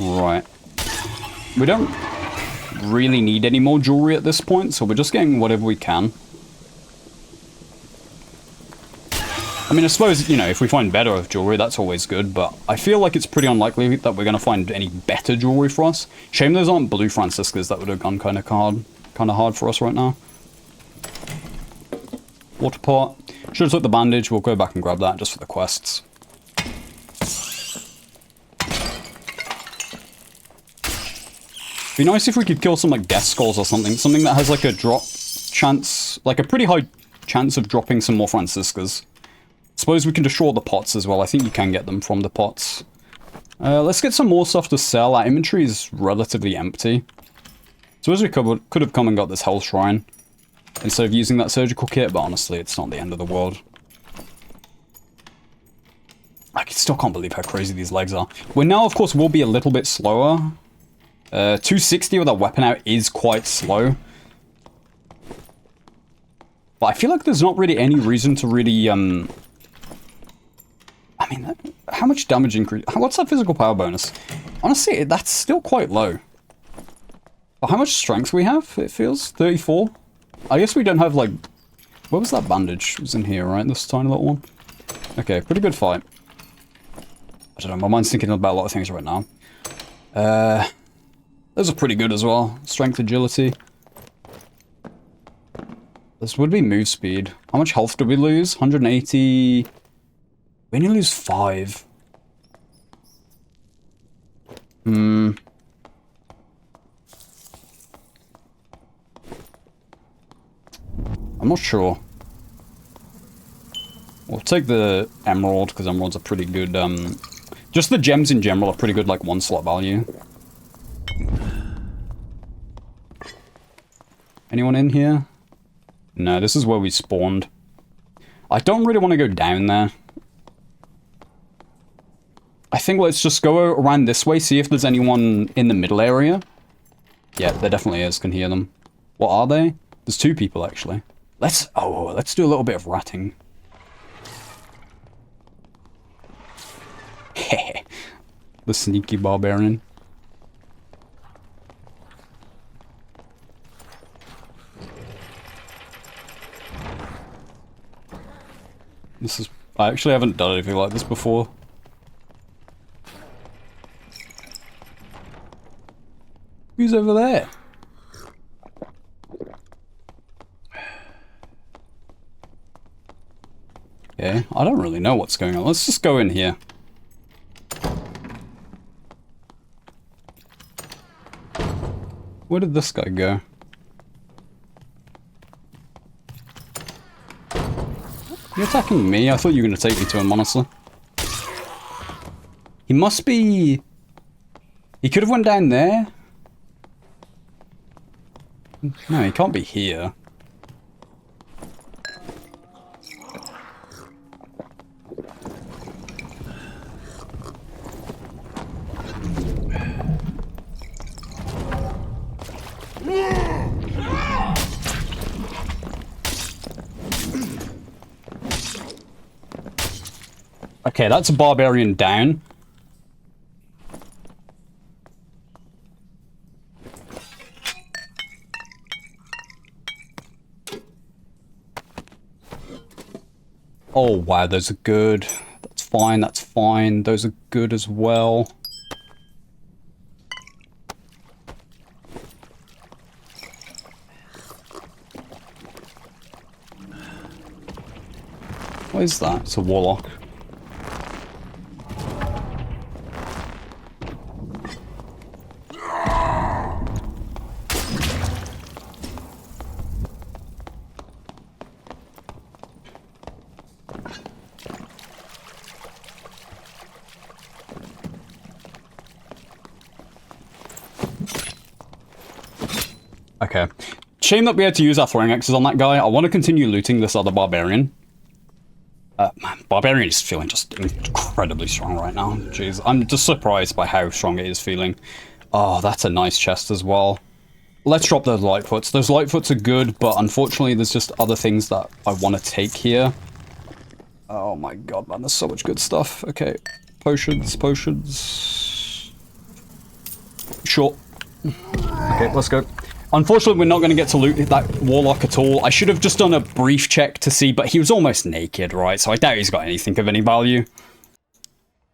Speaker 1: Right. We don't really need any more jewelry at this point, so we're just getting whatever we can. I mean, I suppose, you know, if we find better jewelry, that's always good, but I feel like it's pretty unlikely that we're going to find any better jewelry for us. Shame those aren't blue Franciscas. That would have gone kind of hard for us right now. Water pot. Should have took the bandage. We'll go back and grab that just for the quests. Be nice if we could kill some, like, death skulls or something. Something that has, like, a drop chance, like, a pretty high chance of dropping some more Franciscas. Suppose we can destroy the pots as well. I think you can get them from the pots. Let's get some more stuff to sell. Our inventory is relatively empty. Suppose we could have come and got this Hell Shrine instead of using that surgical kit, but honestly, it's not the end of the world. I still can't believe how crazy these legs are. We now, of course, will be a little bit slower. 260 with that weapon out is quite slow. But I feel like there's not really any reason to really, I mean, how much damage increase? What's that physical power bonus? Honestly, that's still quite low. But how much strength we have, it feels? 34? I guess we don't have, like... Where was that bandage? It was in here, right? This tiny little one? Okay, pretty good fight. I don't know, my mind's thinking about a lot of things right now. Those are pretty good as well. Strength, agility. This would be move speed. How much health did we lose? 180... We only lose 5. I'm not sure. We'll take the emerald, because emeralds are pretty good, just the gems in general are pretty good, like, 1 slot value. Anyone in here? No, this is where we spawned. I don't really want to go down there. I think let's just go around this way, see if there's anyone in the middle area. Yeah, there definitely is. Can hear them. What are they? There's 2 people, actually. Let's do a little bit of ratting. The sneaky barbarian. This is... I actually haven't done anything like this before. Who's over there? Okay, I don't really know what's going on. Let's just go in here. Where did this guy go? You're attacking me? I thought you were going to take me to him, honestly. He must be... He could have went down there. No, he can't be here. Okay, that's a barbarian down. Oh, wow, those are good. That's fine, that's fine. Those are good as well. What is that? It's a warlock. Okay. Shame that we had to use our throwing axes on that guy. I want to continue looting this other barbarian. Man, Barbarian is feeling just incredibly strong right now. Jeez, I'm just surprised by how strong it is feeling. Oh, that's a nice chest as well. Let's drop those Lightfoots. Those Lightfoots are good, but unfortunately there's just other things that I want to take here. Oh my god, man, there's so much good stuff. Okay, potions, potions. Sure. Okay, let's go. Unfortunately, we're not going to get to loot that warlock at all. I should have just done a brief check to see, but he was almost naked, right? So I doubt he's got anything of any value.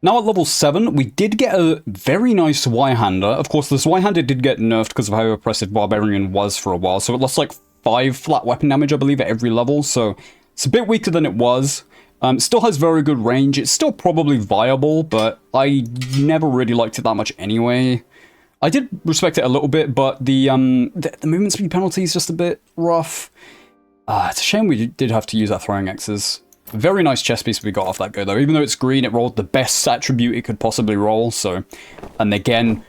Speaker 1: Now at level 7, we did get a very nice Y-hander. Of course, this Y-hander did get nerfed because of how oppressive Barbarian was for a while. So it lost like 5 flat weapon damage, I believe, at every level. So it's a bit weaker than it was. It still has very good range. It's still probably viable, but I never really liked it that much anyway. I did respect it a little bit, but the movement speed penalty is just a bit rough. It's a shame we did have to use our throwing axes. Very nice chest piece we got off that go, though. Even though it's green, it rolled the best attribute it could possibly roll, so... And again,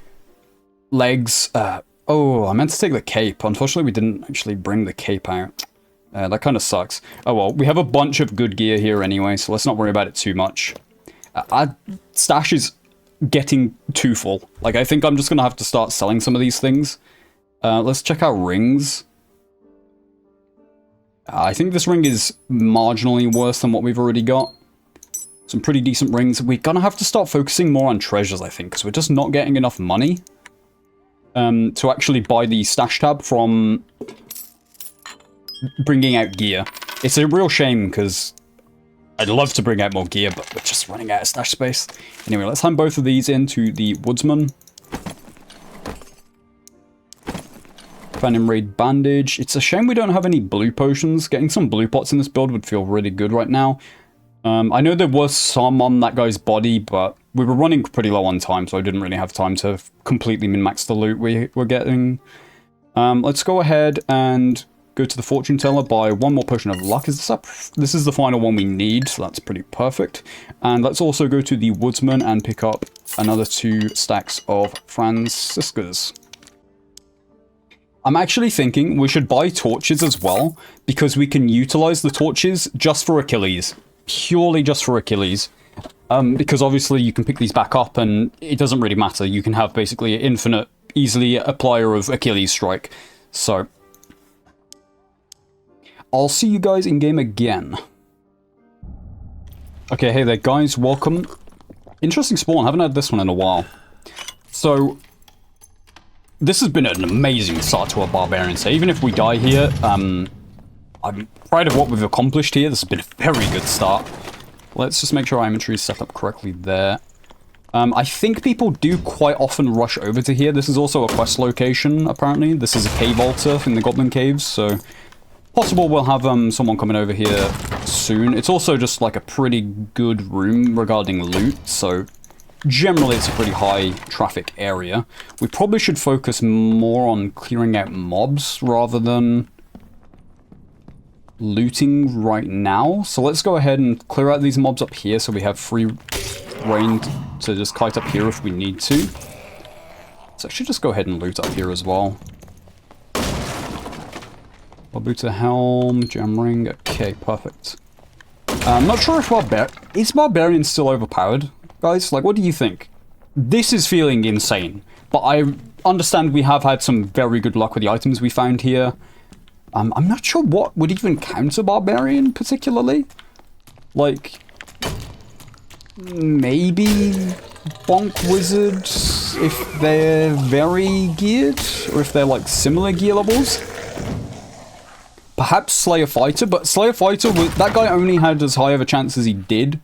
Speaker 1: legs... oh, I meant to take the cape. Unfortunately, we didn't actually bring the cape out. That kind of sucks. Oh well, we have a bunch of good gear here anyway, so let's not worry about it too much. Our stash is getting too full. Like, I think I'm just gonna have to start selling some of these things. Let's check out rings. I think this ring is marginally worse than what we've already got. Some pretty decent rings. We're gonna have to start focusing more on treasures, I think, because we're just not getting enough money to actually buy the stash tab from bringing out gear. It's a real shame, because I'd love to bring out more gear, but we're just running out of stash space. Anyway, let's hand both of these into the woodsman. Phantom Raid bandage. It's a shame we don't have any blue potions. Getting some blue pots in this build would feel really good right now. I know there was some on that guy's body, but we were running pretty low on time, so I didn't really have time to completely min-max the loot we were getting. Let's go ahead and go to the fortune teller, buy one more potion of luck. Is this up? This is the final one we need, so that's pretty perfect. And let's also go to the woodsman and pick up another 2 stacks of Franciscas. I'm actually thinking we should buy torches as well, because we can utilize the torches just for Achilles. Purely just for Achilles. Because obviously you can pick these back up and it doesn't really matter. You can have basically an infinite, easily applier of Achilles strike. So, I'll see you guys in game again. Okay, hey there guys, welcome. Interesting spawn, haven't had this one in a while. So, this has been an amazing start to our Barbarian, so even if we die here, I'm proud of what we've accomplished here. This has been a very good start. Let's just make sure our inventory is set up correctly there. I think people do quite often rush over to here. This is also a quest location, apparently. This is a cave altar in the Goblin Caves, so possible we'll have someone coming over here soon. It's also just like a pretty good room regarding loot, so generally it's a pretty high traffic area. We probably should focus more on clearing out mobs rather than looting right now. So let's go ahead and clear out these mobs up here so we have free reign to just kite up here if we need to. So I should just go ahead and loot up here as well. Barbuta helm, gem ring, okay, perfect. I'm not sure if is Barbarian still overpowered, guys? Like, what do you think? This is feeling insane, but I understand we have had some very good luck with the items we found here. I'm not sure what would even counter Barbarian, particularly. Like, maybe Bonk Wizards, if they're very geared, or if they're, like, similar gear levels. Perhaps Slayer Fighter, but Slayer Fighter, that guy only had as high of a chance as he did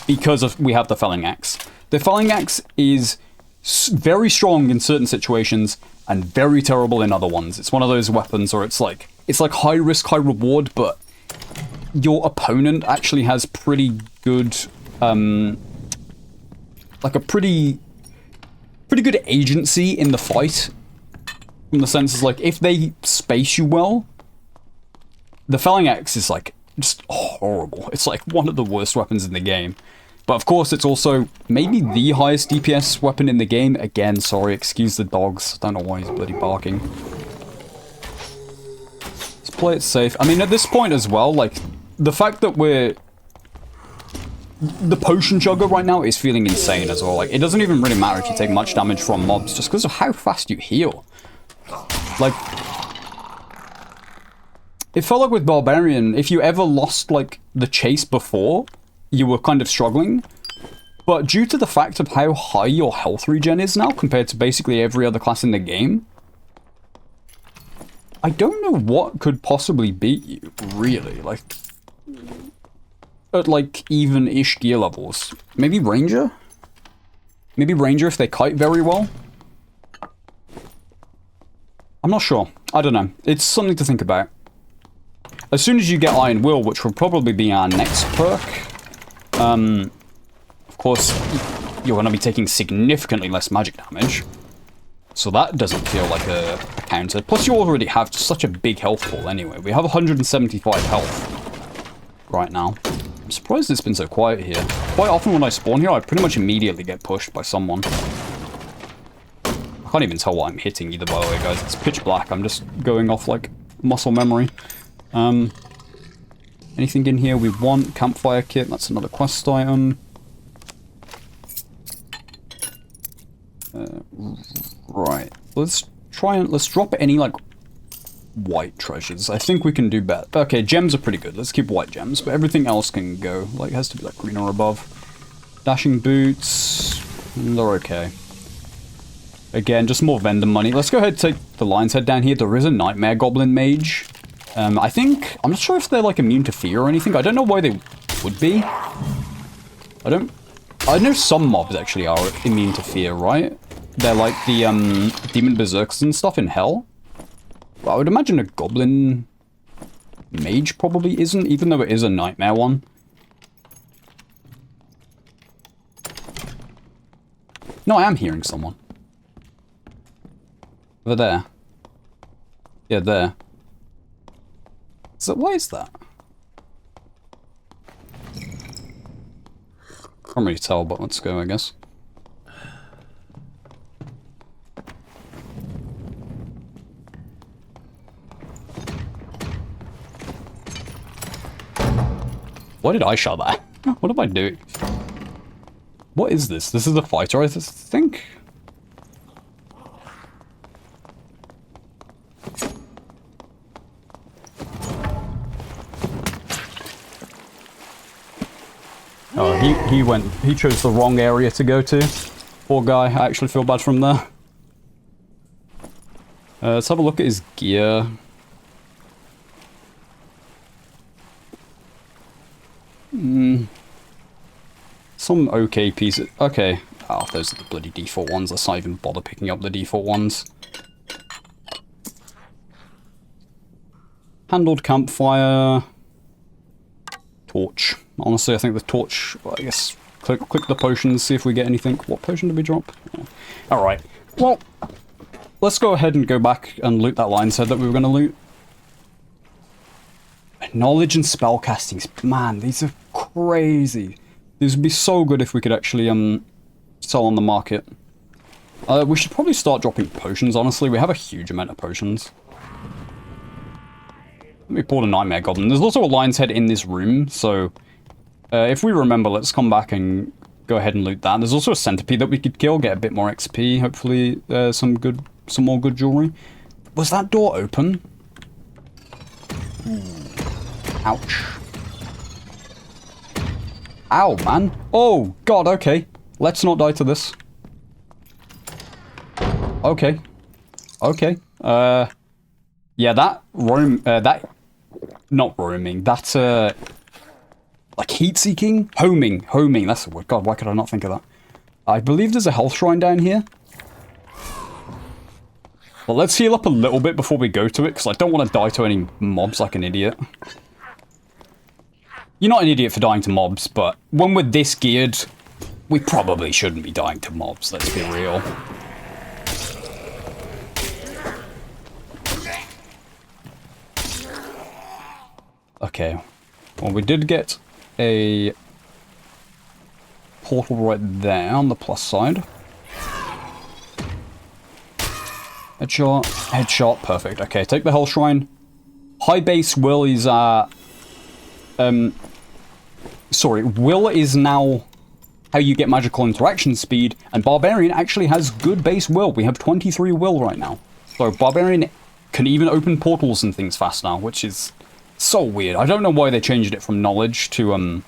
Speaker 1: because we have the Felling Axe. The Felling Axe is very strong in certain situations and very terrible in other ones. It's one of those weapons where it's like high risk, high reward, but your opponent actually has pretty good, like a pretty good agency in the fight. In the sense is like, if they space you well, the Felling Axe is like just horrible. It's like one of the worst weapons in the game. But of course, it's also maybe the highest DPS weapon in the game. Again, sorry, excuse the dogs. I don't know why he's bloody barking. Let's play it safe. I mean, at this point as well, like, the fact that the potion chugger right now is feeling insane as well. Like, it doesn't even really matter if you take much damage from mobs, just because of how fast you heal. Like, it felt like with Barbarian, if you ever lost, like, the chase before, you were kind of struggling. But due to the fact of how high your health regen is now, compared to basically every other class in the game, I don't know what could possibly beat you, really. Like, at, like, even-ish gear levels. Maybe Ranger? Maybe Ranger if they kite very well? I'm not sure. I don't know. It's something to think about. As soon as you get Iron Will, which will probably be our next perk, of course, you're going to be taking significantly less magic damage. So that doesn't feel like a counter. Plus, you already have such a big health pool anyway. We have 175 health right now. I'm surprised it's been so quiet here. Quite often when I spawn here, I pretty much immediately get pushed by someone. I can't even tell what I'm hitting either, by the way, guys. It's pitch black. I'm just going off, like, muscle memory. Anything in here we want? Campfire kit, that's another quest item. Right. Let's drop any, like, white treasures. I think we can do better. Okay, gems are pretty good. Let's keep white gems, but everything else can go. Like, it has to be, like, green or above. Dashing boots. They're okay. Again, just more vendor money. Let's go ahead and take the lion's head down here. There is a nightmare goblin mage. I'm not sure if they're, like, immune to fear or anything. I don't know why they would be. I know some mobs actually are immune to fear, right? They're like the, demon berserkers and stuff in hell. But I would imagine a goblin mage probably isn't, even though it is a nightmare one. No, I am hearing someone. Over there. Yeah, there. So why is that? Can't really tell, but let's go, I guess. Why did I shot that? What am I doing? What is this? This is a fighter, I think? Oh, he chose the wrong area to go to. Poor guy, I actually feel bad for him there. Let's have a look at his gear. Some okay pieces. Okay. Oh, those are the bloody default ones. Let's not even bother picking up the default ones. Handled campfire. Torch. Honestly, I think the torch, well, I guess, click the potions, see if we get anything. What potion did we drop? Oh. Alright. Well, let's go ahead and go back and loot that lion's head that we were going to loot. Knowledge and spellcasting. Man, these are crazy. These would be so good if we could actually sell on the market. We should probably start dropping potions, honestly. We have a huge amount of potions. Let me pull the Nightmare Goblin. There's also a lion's head in this room, so if we remember, let's come back and go ahead and loot that. There's also a centipede that we could kill, get a bit more XP, hopefully some more good jewelry. Was that door open? Ouch. Ow, man. Oh, God, okay. Let's not die to this. Okay. Okay. Yeah, not roaming, that's, like heat-seeking? Homing, that's the word. God, why could I not think of that? I believe there's a health shrine down here. Well, let's heal up a little bit before we go to it, because I don't want to die to any mobs like an idiot. You're not an idiot for dying to mobs, but when we're this geared, we probably shouldn't be dying to mobs, let's be real. Okay, well, we did get a portal right there on the plus side. Headshot, perfect. Okay, take the Hell Shrine. High base will is, will is now how you get magical interaction speed, and Barbarian actually has good base will. We have 23 will right now. So Barbarian can even open portals and things fast now, which is so weird. I don't know why they changed it from knowledge to,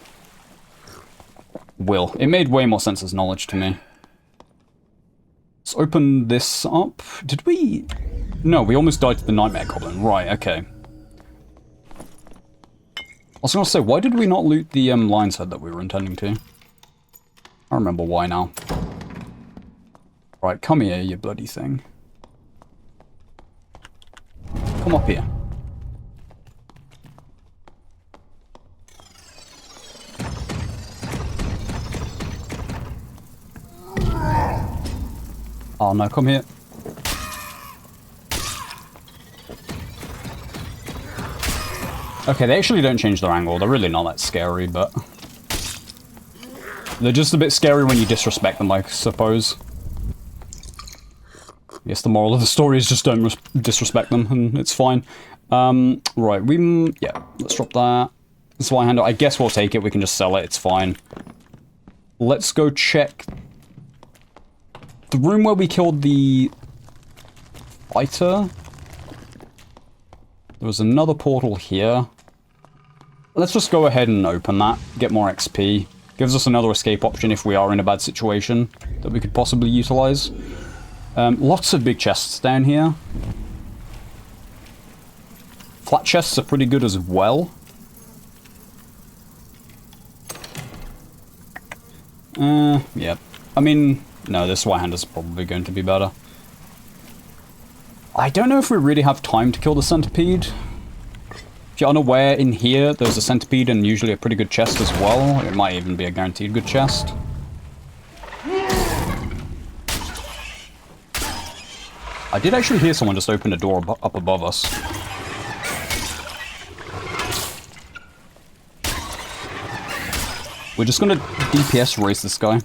Speaker 1: will. It made way more sense as knowledge to me. Let's open this up. Did we? No, we almost died to the Nightmare Goblin. Right, okay. I was gonna say, why did we not loot the, lion's head that we were intending to? I remember why now. Right, come here, you bloody thing. Come up here. Oh no, come here. Okay, they actually don't change their angle. They're really not that scary, but they're just a bit scary when you disrespect them, I suppose. I guess the moral of the story is just don't disrespect them, and it's fine. Right, yeah, let's drop that. This one handle. I guess we'll take it. We can just sell it. It's fine. Let's go check the room where we killed the fighter. There was another portal here. Let's just go ahead and open that. Get more XP. Gives us another escape option if we are in a bad situation that we could possibly utilize. Lots of big chests down here. Flat chests are pretty good as well. Yeah. I mean, no, this White Hand is probably going to be better. I don't know if we really have time to kill the centipede. If you're unaware, in here, there's a centipede and usually a pretty good chest as well. It might even be a guaranteed good chest. I did actually hear someone just open a door up above us. We're just gonna DPS race this guy.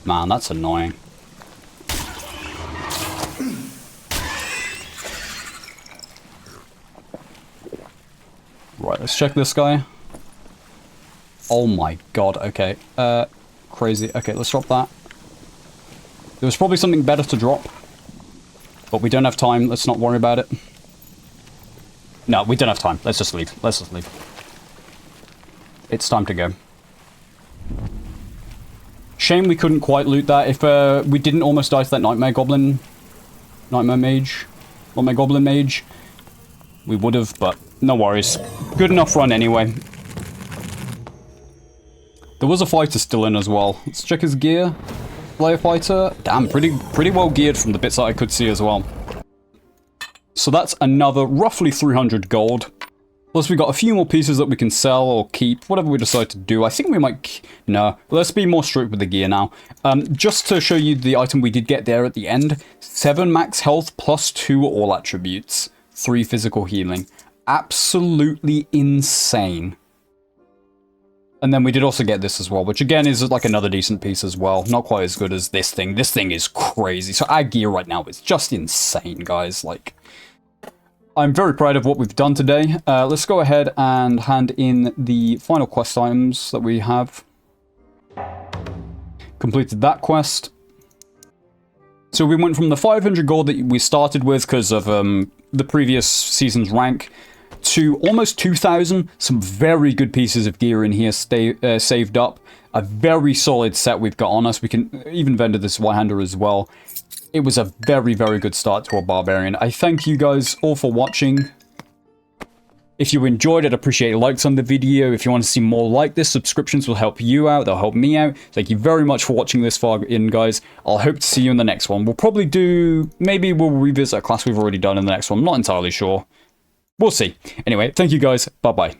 Speaker 1: Man, that's annoying. let's check this guy. Oh my god, okay. Crazy. Okay, let's drop that. There was probably something better to drop. But we don't have time, let's not worry about it. No, we don't have time. Let's just leave. Let's just leave. It's time to go. Shame we couldn't quite loot that. If we didn't almost die to that Nightmare Goblin... Nightmare Mage? Nightmare Goblin Mage? We would have, but no worries. Good enough run anyway. There was a fighter still in as well. Let's check his gear. Player fighter. Damn, pretty well geared from the bits that I could see as well. So that's another roughly 300 gold. Plus we got a few more pieces that we can sell or keep, whatever we decide to do. I think we might... No, let's be more strict with the gear now. Just to show you the item we did get there at the end. 7 max health plus 2 all attributes. 3 physical healing. Absolutely insane. And then we did also get this as well, which again is like another decent piece as well. Not quite as good as this thing. This thing is crazy. So our gear right now is just insane, guys. Like... I'm very proud of what we've done today. Let's go ahead and hand in the final quest items that we have. Completed that quest. So we went from the 500 gold that we started with because of the previous season's rank to almost 2,000. Some very good pieces of gear in here saved up. A very solid set we've got on us. We can even vendor this one-hander as well. It was a very, very good start to a Barbarian. I thank you guys all for watching. If you enjoyed it, I'd appreciate likes on the video. If you want to see more like this, subscriptions will help you out. They'll help me out. Thank you very much for watching this far in, guys. I'll hope to see you in the next one. We'll probably do... Maybe we'll revisit a class we've already done in the next one. I'm not entirely sure. We'll see. Anyway, thank you guys. Bye-bye.